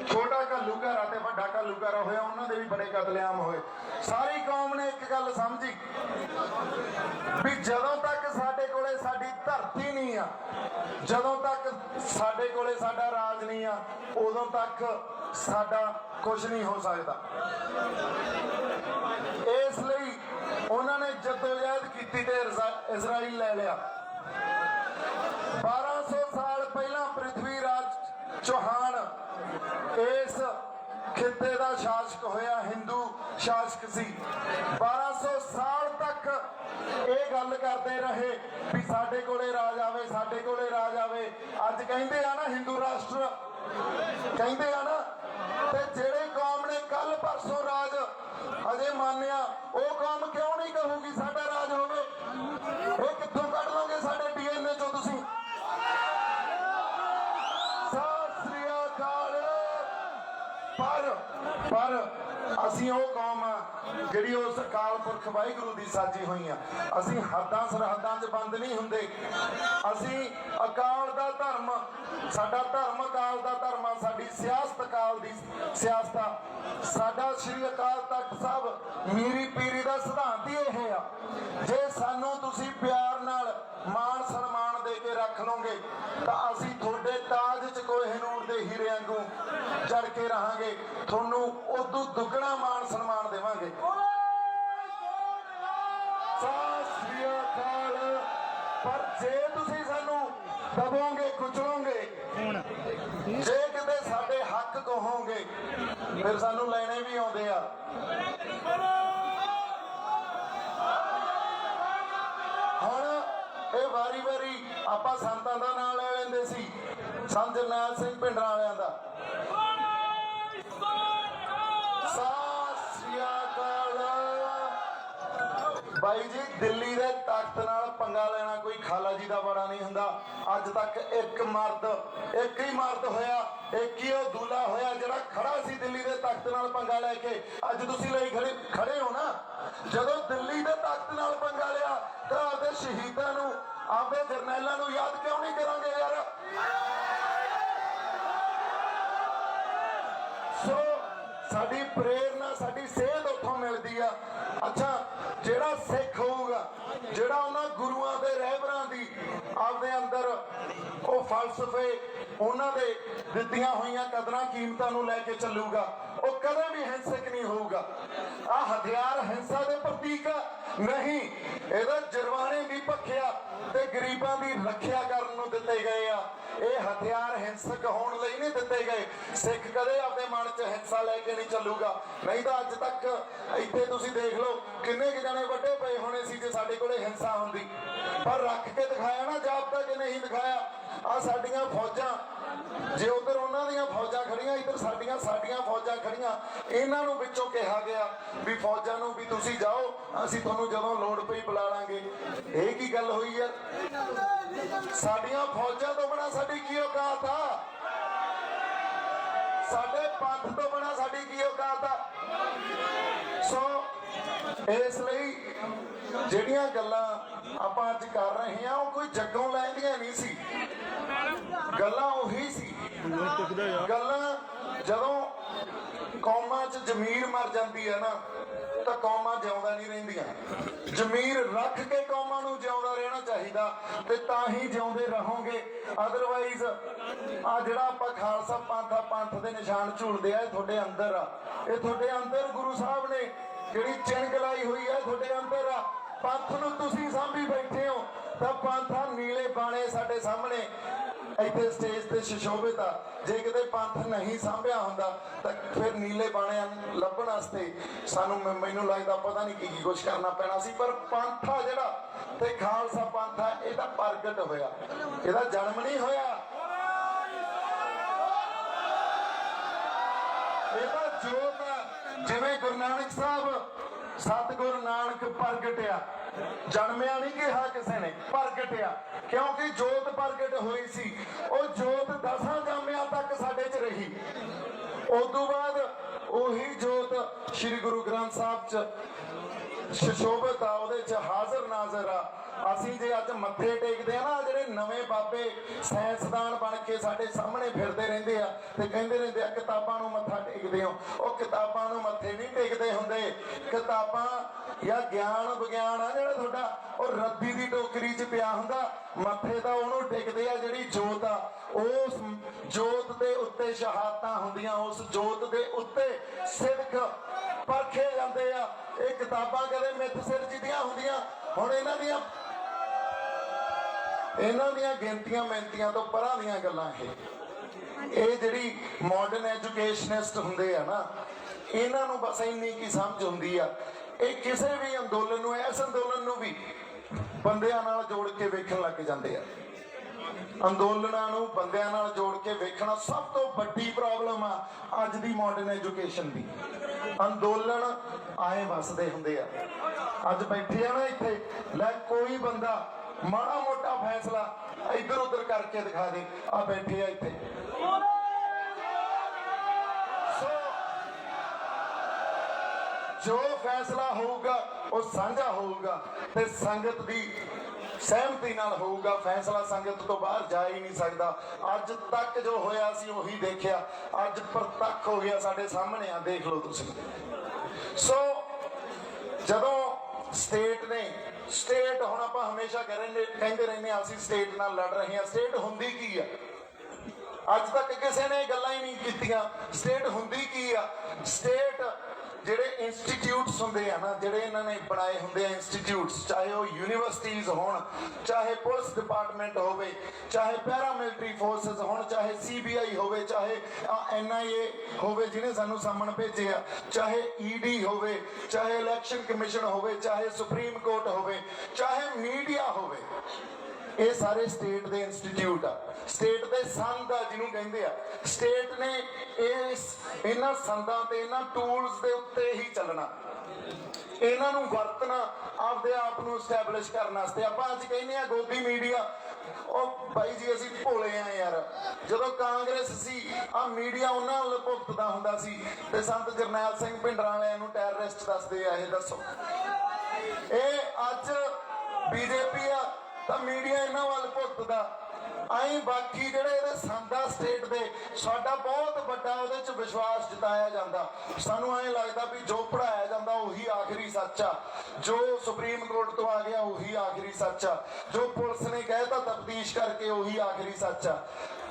Speaker 1: ਛੋਟਾ ਘੱਲੂਘਾਰਾ ਤੇ ਵੱਡਾ ਘੱਲੂਘਾਰਾ ਹੋਇਆ ਉਹਨਾਂ ਦੇ ਵੀ ਬੜੇ ਕਤਲੇਆਮ ਹੋਏ ਸਾਰੀ ਕੌਮ ਨੇ ਇੱਕ ਗੱਲ ਸਮਝੀ ਵੀ ਜਦੋਂ ਤੱਕ ਸਾਡੇ ਕੋਲੇ ਸਾਡੀ ਧਰਤੀ ਨਹੀਂ ਆ ਜਦੋਂ ਤੱਕ ਸਾਡੇ ਕੋਲੇ ਸਾਡਾ ਰਾਜ ਨਹੀਂ ਆ ਉਦੋਂ ਤੱਕ ਸਾਡਾ ਕੁਝ ਨਹੀਂ ਹੋ ਸਕਦਾ ਇਸ ਲਈ ਉਹਨਾਂ ਨੇ ਜਦੋਜਹਿਦ ਕੀਤੀ ਤੇ ਇਜ਼ਰਾਈਲ ਲੈ ਲਿਆ 1200 ਸਾਲ ਪਹਿਲਾਂ ਪ੍ਰਿਥਵੀ ਰਾਜ ਚੌਹਾਨ ਇਸ ਖਿੱਤੇ ਦਾ ਸ਼ਾਸਕ ਹੋਇਆ ਹਿੰਦੂ ਸ਼ਾਸਕ ਸੀ 1200 ਸਾਲ ਤੱਕ ਇਹ ਗੱਲ ਕਰਦੇ ਰਹੇ ਵੀ ਸਾਡੇ ਕੋਲੇ ਰਾਜ ਆਵੇ ਅੱਜ ਕਹਿੰਦੇ ਆ ਨਾ ਹਿੰਦੂ ਰਾਸ਼ਟਰ ਕਹਿੰਦੇ ਆ ਨਾ ਤੇ ਜਿਹੜੇ ਕੌਮ ਨੇ ਕੱਲ ਪਰਸੋਂ ਰਾਜ ਅਜੇ ਮੰਨਿਆ ਉਹ ਕੌਮ ਕਿਉਂ ਨਹੀਂ ਕਹੂਗੀ ਸਾਡਾ ਰਾਜ ਹੋਵੇ ਇਹ ਕਿੱਥੋਂ ਕੱਢ ਲਓਗੇ ਸਾਡੇ ਡੀਐਨਏ ਚੋਂ ਤੁਸੀਂ ਸਤਿ ਸ੍ਰੀ ਅਕਾਲ ਪਰ ਅਸੀਂ ਉਹ ਕੌਮ ਆ ਜਿਹੜੀ ਉਸ ਅਕਾਲ ਪੁਰਖ ਵਾਹਿਗੁਰੂ ਦੀ ਸਾਜੀ ਹੋਈ ਆ ਅਸੀਂ ਹੱਦਾਂ ਸਰਹੱਦਾਂ 'ਚ ਬੰਦ ਨਹੀਂ ਹੁੰਦੇ ਅਸੀਂ ਅਕਾਲ ਦਾ ਧਰਮ ਸਾਡਾ ਧਰਮ ਅਕਾਲ ਦਾ ਧਰਮ ਆ ਸਾਡੀ ਸਿਆਸਤ ਅਕਾਲ ਦੀ ਸਿਆਸਤ ਆ ਸਾਡਾ ਸ਼੍ਰੀ ਅਕਾਲ ਤਖਤ ਸਾਹਿਬ ਮੀਰੀ ਪੀਰੀ ਦਾ ਸਿਧਾਂਤ ਹੀ ਇਹ ਆ ਜੇ ਸਾਨੂੰ ਤੁਸੀਂ ਪਿਆਰ ਨਾਲ ਮਾਣ ਸਨਮਾਨ ਦੇ ਕੇ ਰੱਖ ਲਓਗੇ ਤਾਂ ਅਸੀਂ ਤੁਹਾਡੇ ਤਾਜ 'ਚ ਕੋਹਿਨੂਰ ਦੇ ਦੇ ਹੀਰੇ ਵਾਂਗੂ ਜੜ ਕੇ रहांगे, ਤੁਹਾਨੂੰ ਉਦੋਂ ਦੁੱਗਣਾ ਮਾਣ ਸਨਮਾਨ ਦੇਵਾਂਗੇ। ਸਤਿ ਸ੍ਰੀ ਅਕਾਲ। पर जे तुसीं सानू दबोगे कुचलोगे, जे किते साडे हक कहोगे, फिर सानू लेने भी आउंदे आ। हुण ये वारी वारी आपां संतां दा नाम ले लैंदे सी, संत जरनैल सिंह भिंडरां वालियां दा। भाई जी, दिल्ली के तख्त नाल पंगा लेना कोई खाला जी का बड़ा नहीं हुंदा। अज तक एक ही मर्द होया, एक ही दूल्हा होया जिहड़ा खड़ा सी दिल्ली के तख्त नाल पंगा लैके। अज तुसीं ਲਈ खड़े हो ना, जदों दिल्ली के तख्त नाल पंगा लिया तो आपदे शहीदां नूं, आपदे जरनैलां नूं याद क्यों नहीं करांगे यार? सो साडी प्रेरणा, साडी सेहत उत्थों मिलदी आ। अच्छा, ਜਿਹੜਾ ਸਿੱਖ ਹੋਊਗਾ, ਜਿਹੜਾ ਉਹਨਾਂ ਗੁਰੂਆਂ ਦੇ ਰਹਿਬਰਾਂ ਦੀ ਆਪਦੇ ਅੰਦਰ ਉਹ ਫਲਸਫੇ, ਉਹਨਾਂ ਦੇ ਦਿੱਤੀਆਂ ਹੋਈਆਂ ਕਦਰਾਂ ਕੀਮਤਾਂ ਨੂੰ ਲੈ ਕੇ ਚੱਲੂਗਾ, ਉਹ ਕਦੇ ਵੀ ਹਿੰਸਕ ਨਹੀਂ ਹੋਊਗਾ। ਆ ਹਥਿਆਰ ਹਿੰਸਾ ਦੇ ਪ੍ਰਤੀਕ ਨਹੀਂ, ਇਹਦਾ ਜਰਵਾਣੇ ਦੀ ਭੱਖਿਆ ਤੇ ਗਰੀਬਾਂ ਦੀ ਰੱਖਿਆ ਕਰਨ ਨੂੰ ਦਿੱਤੇ ਗਏ ਆ। ਇਹ ਹਥਿਆਰ ਹਿੰਸਕ ਹੋਣ ਲਈ ਨਹੀਂ ਦਿੱਤੇ ਗਏ। ਸਿੱਖ ਕਦੇ ਆਪਦੇ ਮਨ 'ਚ ਹਿੰਸਾ ਲੈ ਕੇ ਨਹੀਂ ਚੱਲੂਗਾ। ਨਹੀਂ ਤਾਂ ਅੱਜ ਤੱਕ ਇੱਥੇ ਤੁਸੀਂ ਦੇਖ ਲਓ ਕਿੰਨੇ ਕੁ ਜਾਣੇ ਵੱਡੇ ਪਏ ਹੋਣੇ ਸੀ ਜੇ ਸਾਡੇ ਕੋਲੇ ਹਿੰਸਾ ਹੁੰਦੀ। ਪਰ ਰੱਖ ਕੇ ਦਿਖਾਇਆ ਨਾ ਜਾਬਤਾ ਕਿ ਨਹੀਂ ਦਿਖਾਇਆ। ਆ ਸਾਡੀਆਂ ਫੌਜਾਂ, ਜੇ ਉਧਰ ਉਹਨਾਂ ਦੀਆਂ ਫੌਜਾਂ ਖੜੀਆਂ, ਇੱਧਰ ਸਾਡੀਆਂ ਫੌਜਾਂ ਖੜੀਆਂ। ਇਹਨਾਂ ਨੂੰ ਵਿੱਚੋਂ ਕਿਹਾ ਗਿਆ ਵੀ ਫੌਜਾਂ ਨੂੰ ਵੀ ਤੁਸੀਂ ਜਾਓ, ਅਸੀਂ ਤੁਹਾਨੂੰ ਜਦੋਂ ਲੋੜ ਪਈ ਬੁਲਾ ਲਾਂਗੇ। ਇਹ ਕੀ ਗੱਲ ਹੋਈ ਯਾਰ? ਸਾਡੀਆਂ ਫੌਜਾਂ ਤੋਂ ਬਿਨਾਂ ਸਾਡੀ ਕੀ ਔਕਾਤ ਆ? ਸਾਡੇ ਪੰਥ ਤੋਂ ਬਿਨਾਂ ਸਾਡੀ ਕੀ ਔਕਾਤ ਆ? ਸੋ ਇਸ ਲਈ ਜਿਹੜੀਆਂ ਗੱਲਾਂ ਆਪਾਂ ਅੱਜ ਕਰ ਰਹੇ ਹਾਂ ਉਹ ਕੋਈ ਜੱਗੋਂ ਲੈਂਦੀਆਂ ਨਹੀਂ ਸੀ। ਗੱਲਾਂ ਉਹੀ ਸੀ। ਗੱਲਾਂ ਜਦੋਂ ਕੌਮਾਂ 'ਚ ਜ਼ਮੀਰ ਮਰ ਜਾਂਦੀ ਹੈ ਨਾ ਤਾਂ ਕੌਮਾਂ ਜਿਉਂਦਾ ਨਹੀਂ ਰਹਿੰਦੀਆਂ। ਜ਼ਮੀਰ ਰੱਖ ਕੇ ਕੌਮਾਂ ਨੂੰ ਜਿਉਂਦਾ ਰਹਿਣਾ ਚਾਹੀਦਾ ਤੇ ਤਾਂ ਹੀ ਜਿਉਂਦੇ ਰਹੋਗੇ। ਅਦਰਵਾਈਜ਼ ਆ ਜਿਹੜਾ ਆਪਾਂ ਖਾਲਸਾ ਪੰਥ ਦੇ ਨਿਸ਼ਾਨ ਝੂਲਦੇ ਆ, ਇਹ ਤੁਹਾਡੇ ਅੰਦਰ ਆ। ਇਹ ਤੁਹਾਡੇ ਅੰਦਰ ਗੁਰੂ ਸਾਹਿਬ ਨੇ ਜਿਹੜੀ ਚਿੰਨ ਗਲਾਈ ਹੋਈ ਹੈ, ਤੁਹਾਡੇ ਅੰਦਰ ਆ। ਪੰਥ ਨੂੰ ਤੁਸੀਂ ਸਾਂਭੀ ਬੈਠੇ ਹੋ ਤਾਂ ਪੰਥਾਂ ਨੀਲੇ ਬਾਣੇ ਸਾਡੇ ਸਾਹਮਣੇ ਇੱਥੇ ਸਟੇਜ ਤੇ ਸੁਸ਼ੋਭਿਤ ਆ। ਜੇ ਕਿਤੇ ਪੰਥ ਨਹੀਂ ਸਾਂਭਿਆ ਹੁੰਦਾ ਤਾਂ ਫਿਰ ਨੀਲੇ ਬਾਣਿਆਂ ਲੱਭਣ ਵਾਸਤੇ ਸਾਨੂੰ ਮੈਨੂੰ ਲੱਗਦਾ ਪਤਾ ਨਹੀਂ ਕੀ ਕੁਛ ਕਰਨਾ ਪੈਣਾ ਸੀ। ਪਰ ਪੰਥ ਆ ਜਿਹੜਾ ਤੇ ਖਾਲਸਾ ਪੰਥ ਆ, ਇਹਦਾ ਪ੍ਰਗਟ ਹੋਇਆ, ਇਹਦਾ ਜਨਮ ਨਹੀਂ ਹੋਇਆ। ਇਹਦਾ ਜੋਤ ਆ। ਜਿਵੇਂ ਗੁਰੂ ਨਾਨਕ ਸਾਹਿਬ, ਸਤਿਗੁਰੂ ਨਾਨਕ ਪ੍ਰਗਟਿਆ, ਜਨਮਿਆ ਨਹੀਂ ਕਿਹਾ ਕਿਸੇ ਨੇ, ਪ੍ਰਗਟਿਆ। ਕਿਉਂਕਿ ਜੋਤ ਪ੍ਰਗਟ ਹੋਈ ਸੀ। ਉਹ ਜੋਤ 10 ਜਾਮਿਆਂ ਤੱਕ ਸਾਡੇ 'ਚ ਰਹੀ। ਉਦੋਂ ਬਾਅਦ ਉਹੀ ਜੋਤ ਸ੍ਰੀ ਗੁਰੂ ਗ੍ਰੰਥ ਸਾਹਿਬ 'ਚ ਸੁਸ਼ੋਭਿਤ ਆ, ਉਹਦੇ 'ਚ ਹਾਜ਼ਰ ਨਾਜ਼ਰ ਆ। ਅਸੀਂ ਜੇ ਅੱਜ ਮੱਥੇ ਟੇਕਦੇ ਆ ਨਾ, ਜਿਹੜੇ ਨਵੇਂ ਬਾਬੇ ਸਾਇੰਸਦਾਨ ਬਣ ਕੇ ਸਾਡੇ ਸਾਹਮਣੇ ਫਿਰਦੇ ਰਹਿੰਦੇ ਆ ਤੇ ਕਹਿੰਦੇ ਰਹਿੰਦੇ ਆ ਕਿਤਾਬਾਂ ਨੂੰ ਮੱਥਾ ਟੇਕਦੇ ਹੋ। ਉਹ ਕਿਤਾਬਾਂ ਨੂੰ ਮੱਥੇ ਨਹੀਂ ਟੇਕਦੇ ਹੁੰਦੇ। ਕਿਤਾਬਾਂ ਜਾਂ ਗਿਆਨ ਵਿਗਿਆਨ ਆ ਜਿਹੜਾ ਤੁਹਾਡਾ, ਉਹ ਰੱਦੀ ਦੀ ਟੋਕਰੀ 'ਚ ਪਿਆ ਹੁੰਦਾ। ਮੱਥੇ ਤਾਂ ਉਹਨੂੰ ਟੇਕਦੇ ਆ ਜਿਹੜੀ ਜੋਤ ਆ। ਉਸ ਜੋਤ ਦੇ ਉੱਤੇ ਸ਼ਹਾਦਤਾਂ ਹੁੰਦੀਆਂ, ਉਸ ਜੋਤ ਦੇ ਉੱਤੇ ਸਿਦਕ ਪਰਖੇ ਜਾਂਦੇ ਆ। ਇਹ ਕਿਤਾਬਾਂ ਕਦੇ ਮਿੱਥ ਸਿਰਜਦੀਆਂ ਹੁੰਦੀਆਂ। ਹੁਣ ਇਹਨਾਂ ਦੀਆਂ ਗਿਣਤੀਆਂ ਮਿਹਨਤੀਆਂ ਤੋਂ ਪਰਾਂ ਦੀਆਂ ਗੱਲਾਂ। ਇਹ ਜਿਹੜੀ ਮਾਡਰਨ ਐਜੂਕੇਸ਼ਨਿਸਟ ਹੁੰਦੇ ਆ ਨਾ, ਇਹਨਾਂ ਨੂੰ ਬਸ ਇੰਨੀ ਕੀ ਸਮਝ ਹੁੰਦੀ ਆ। ਇਹ ਕਿਸੇ ਵੀ ਅੰਦੋਲਨ ਨੂੰ, ਇਸ ਅੰਦੋਲਨ ਨੂੰ ਵੀ ਬੰਦਿਆਂ ਨਾਲ ਜੋੜ ਕੇ ਵੇਖਣ ਲੱਗ ਜਾਂਦੇ ਆ। ਅੰਦੋਲਨਾਂ ਨੂੰ ਬੰਦਿਆਂ ਨਾਲ ਜੋੜ ਕੇ ਵੇਖਣਾ ਸਭ ਤੋਂ ਵੱਡੀ ਪ੍ਰੋਬਲਮ ਆ ਅੱਜ ਦੀ ਮਾਡਰਨ ਐਜੂਕੇਸ਼ਨ ਦੀ। ਅੰਦੋਲਨ ਆਏ ਵਸਦੇ ਹੁੰਦੇ ਆ। ਅੱਜ ਬੈਠੇ ਆ ਨਾ ਇੱਥੇ, ਲੈ ਕੋਈ ਬੰਦਾ ਮਾੜਾ ਮੋਟਾ ਫੈਸਲਾ ਇੱਧਰ ਉੱਧਰ ਕਰਕੇ ਦਿਖਾ ਦੇ, ਆ ਬੈਠੇ ਆ ਇੱਥੇ। ਜੋ ਫੈਸਲਾ ਹੋਊਗਾ ਉਹ ਸਾਂਝਾ ਹੋਊਗਾ ਤੇ ਸੰਗਤ ਦੀ ਸਹਿਮਤੀ ਨਾਲ ਹੋਊਗਾ। ਫੈਸਲਾ ਸੰਗਤ ਤੋਂ ਬਾਹਰ ਜਾ ਹੀ ਨਹੀਂ ਸਕਦਾ। ਅੱਜ ਤੱਕ ਜੋ ਹੋਇਆ ਸੀ ਉਹੀ ਦੇਖਿਆ, ਅੱਜ ਪ੍ਰਤੱਖ ਹੋ ਗਿਆ ਸਾਡੇ ਸਾਹਮਣੇ ਆ, ਦੇਖ ਲਓ ਤੁਸੀਂ। ਸੋ ਜਦੋਂ ਸਟੇਟ ਹੁਣ ਆਪਾਂ ਹਮੇਸ਼ਾ ਕਹਿੰਦੇ ਰਹਿੰਦੇ ਆ ਅਸੀਂ ਸਟੇਟ ਨਾਲ ਲੜ ਰਹੇ ਹਾਂ। ਸਟੇਟ ਹੁੰਦੀ ਕੀ ਆ? ਅੱਜ तक किसी ने गल्लां ही नहीं कीतियां। स्टेट हुंदी की आ? स्टेट ਜਿਹੜੇ ਇੰਸਟੀਚਿਊਟਸ ਹੁੰਦੇ ਆ ਨਾ, ਜਿਹੜੇ ਇਹਨਾਂ ਨੇ ਬਣਾਏ ਹੁੰਦੇ ਆ ਇੰਸਟੀਚਿਊਟਸ, ਚਾਹੇ ਉਹ ਯੂਨੀਵਰਸਿਟੀਜ਼ ਹੋਣ, ਚਾਹੇ ਪੁਲਿਸ ਡਿਪਾਰਟਮੈਂਟ ਹੋਵੇ, ਚਾਹੇ ਪੈਰਾਮਿਲਟਰੀ ਫੋਰਸਿਸ ਹੋਣ, ਚਾਹੇ CBI ਹੋਵੇ, ਚਾਹੇ NIA ਹੋਵੇ ਜਿਹਨੇ ਸਾਨੂੰ ਸਾਹਮਣ ਭੇਜਿਆ, ਚਾਹੇ ED ਹੋਵੇ, ਚਾਹੇ ਇਲੈਕਸ਼ਨ ਕਮਿਸ਼ਨ ਹੋਵੇ, ਚਾਹੇ ਸੁਪਰੀਮ ਕੋਰਟ ਹੋਵੇ, ਚਾਹੇ ਮੀਡੀਆ ਹੋਵੇ, ਇਹ ਸਾਰੇ ਸਟੇਟ ਦੇ ਇੰਸਟੀਚਿਊਟ ਆ। ਸਟੇਟ ਦੇ ਸੰਦ ਆ ਜਿਹਨੂੰ ਕਹਿੰਦੇ ਆ। ਸਟੇਟ ਨੇ ਇਹਨਾਂ ਸੰਦਾਂ ਤੇ ਇਹਨਾਂ ਟੂਲਸ ਦੇ ਉੱਤੇ ਹੀ ਚੱਲਣਾ, ਇਹਨਾਂ ਨੂੰ ਵਰਤਣਾ ਆਪਦੇ ਆਪ ਨੂੰ ਸਟੈਬਲਿਸ਼ ਕਰਨ ਵਾਸਤੇ। ਆਪਾਂ ਅੱਜ ਕਹਿੰਦੇ ਆ ਗੋਦੀ ਮੀਡੀਆ, ਉਹ ਬਾਈ ਜੀ ਅਸੀਂ ਭੋਲੇ ਆ ਯਾਰ। ਜਦੋਂ ਕਾਂਗਰਸ ਸੀ ਆ ਮੀਡੀਆ ਉਹਨਾਂ ਵੱਲ ਭੁਗਤਦਾ ਹੁੰਦਾ ਸੀ ਤੇ ਸੰਤ ਜਰਨੈਲ ਸਿੰਘ ਭਿੰਡਰਾਂ ਵਾਲਿਆਂ ਨੂੰ ਟੈਰਰਿਸਟ ਦੱਸਦੇ ਆ। ਇਹ ਦੱਸੋ, ਇਹ ਅੱਜ BJP ਆ ਤਾਂ ਮੀਡੀਆ ਇਹਨਾਂ ਵੱਲ ਭੁਗਤਦਾ। ਆਈ ਬਾਕੀ ਜਿਹੜੇ ਇਹਦੇ ਸੰਦਾ ਸਟੇਟ ਦੇ, ਸਾਡਾ ਬਹੁਤ ਵੱਡਾ ਉਹਦੇ 'ਚ ਵਿਸ਼ਵਾਸ ਜਤਾਇਆ ਜਾਂਦਾ। ਸਾਨੂੰ ਐਂ ਲੱਗਦਾ ਵੀ ਜੋ ਪੜ੍ਹਾਇਆ ਜਾਂਦਾ ਉਹੀ ਆਖਰੀ ਸੱਚ ਆ, ਜੋ ਸੁਪਰੀਮ ਕੋਰਟ ਤੋਂ ਆ ਗਿਆ ਉਹੀ ਆਖਰੀ ਸੱਚ ਆ, ਜੋ ਪੁਲਿਸ ਨੇ ਕਹਿਤਾ ਤਫਤੀਸ਼ ਕਰਕੇ ਉਹੀ ਆਖਰੀ ਸੱਚ ਆ।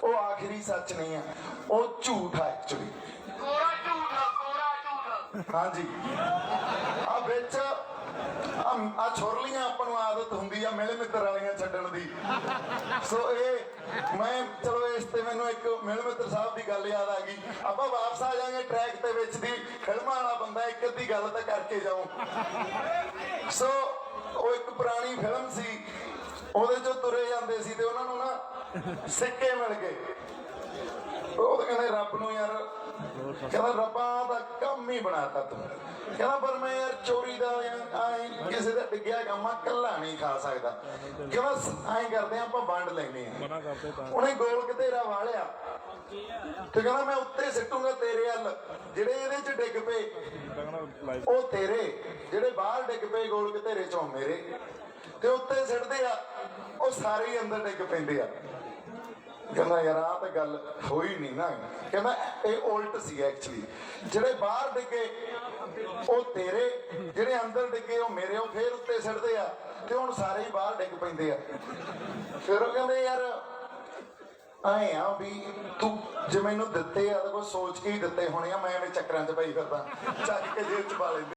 Speaker 1: ਉਹ ਆਖਰੀ ਸੱਚ ਨਹੀਂ ਆ, ਉਹ ਝੂਠ ਆ ਐਕਚੁਅਲੀ, ਹਾਂਜੀ। ਆ ਵਿੱਚ ਆ ਛੁਰਲੀਆਂ ਆਪਾਂ ਨੂੰ ਆਦਤ ਹੁੰਦੀ ਆ ਮਿਲ ਮਿੱਤਰ ਵਾਲੀਆਂ ਛੱਡਣ ਦੀ। ਸੋ ਇਹ ਮੈਂ ਚਲੋ ਇਸ ਤੇ ਮੈਨੂੰ ਇੱਕ ਮਿਲ ਮਿੱਤਰ ਸਾਹਿਬ ਦੀ ਗੱਲ ਯਾਦ ਆ ਗਈ। ਆਪਾਂ ਵਾਪਸ ਆ ਜਾਾਂਗੇ ਟਰੈਕ ਤੇ ਵਿੱਚ ਦੀ। ਫਿਲਮਾਂ ਵਾਲਾ ਬੰਦਾ ਇੱਕ ਅੱਧੀ ਗੱਲ ਤਾਂ ਕਰਕੇ ਜਾਊ। ਸੋ ਉਹ ਇੱਕ ਪੁਰਾਣੀ ਫਿਲਮ ਸੀ, ਉਹਦੇ ਚੋਂ ਤੁਰੇ ਜਾਂਦੇ ਸੀ ਤੇ ਉਹਨਾਂ ਨੂੰ ਨਾ ਸਿੱਕੇ ਮਿਲ ਗਏ। ਉਹ ਕਹਿੰਦੇ ਰੱਬ ਨੂੰ ਯਾਰ, ਕਹਿੰਦਾ ਰੱਬਾ ਦਾ ਕੰਮ ਹੀ ਬਣਾਤਾ ਤੂੰ। ਕਹਿੰਦਾ ਪਰ ਮੈਂ ਯਾਰ ਚੋਰੀ ਦਾ ਕਿਸੇ ਦਾ ਡਿੱਗਿਆ ਕੰਮ ਕੱਲਾ ਨਹੀਂ ਖਾ ਸਕਦਾ। ਕਹਿੰਦਾ ਐਂ ਕਰਦੇ ਆਪਾਂ ਵੰਡ ਲੈਨੇ ਆ। ਉਹਨੇ ਗੋਲ ਘਤੇਰਾ ਵਾਲਿਆ ਤੇ ਕਹਿੰਦਾ ਮੈਂ ਉੱਤੇ ਸਿੱਟੂਗਾ ਤੇਰੇ ਵੱਲ, ਜਿਹੜੇ ਇਹਦੇ ਚ ਡਿੱਗ ਪਏ ਉਹ ਤੇਰੇ, ਜਿਹੜੇ ਬਾਹਰ ਡਿੱਗ ਪਏ ਗੋਲ ਘਤੇਰੇ ਚੋਂ ਮੇਰੇ, ਤੇ ਉੱਤੇ ਸਿੱਟਦੇ ਆ ਉਹ ਸਾਰੇ ਹੀ ਅੰਦਰ ਡਿੱਗ ਪੈਂਦੇ ਆ। ਕਹਿੰਦਾ ਯਾਰ ਆਹ ਤਾਂ ਗੱਲ ਹੋਈ ਨਹੀਂ ਨਾ। ਕਹਿੰਦਾ ਇਹ ਉਲਟ ਸੀ ਐਕਚੁਅਲੀ, ਜਿਹੜੇ ਬਾਹਰ ਡਿੱਗੇ ਉਹ ਤੇਰੇ, ਜਿਹੜੇ ਅੰਦਰ ਡਿੱਗੇ ਉਹ ਮੇਰੇ। ਉਹ ਫੇਰ ਉੱਤੇ ਸਿੱਟਦੇ ਆ ਤੇ ਹੁਣ ਸਾਰੇ ਹੀ ਬਾਹਰ ਡਿੱਗ ਪੈਂਦੇ ਆ। ਫਿਰ ਉਹ ਕਹਿੰਦੇ ਯਾਰ ਆਏ ਆ ਵੀ ਤੂੰ ਜੇ ਮੈਨੂੰ ਦਿੱਤੇ ਆ ਤਾਂ ਕੋਈ ਸੋਚ ਕੇ ਹੀ ਦਿੱਤੇ ਹੋਣੇ ਆ, ਮੈਂ ਐਵੇਂ ਚੱਕਰਾਂ 'ਚ ਪਈ ਫਿਰਦਾ, ਚੱਕ ਕੇ ਜੇਬ 'ਚ ਪਾ ਲੈਂਦੇ।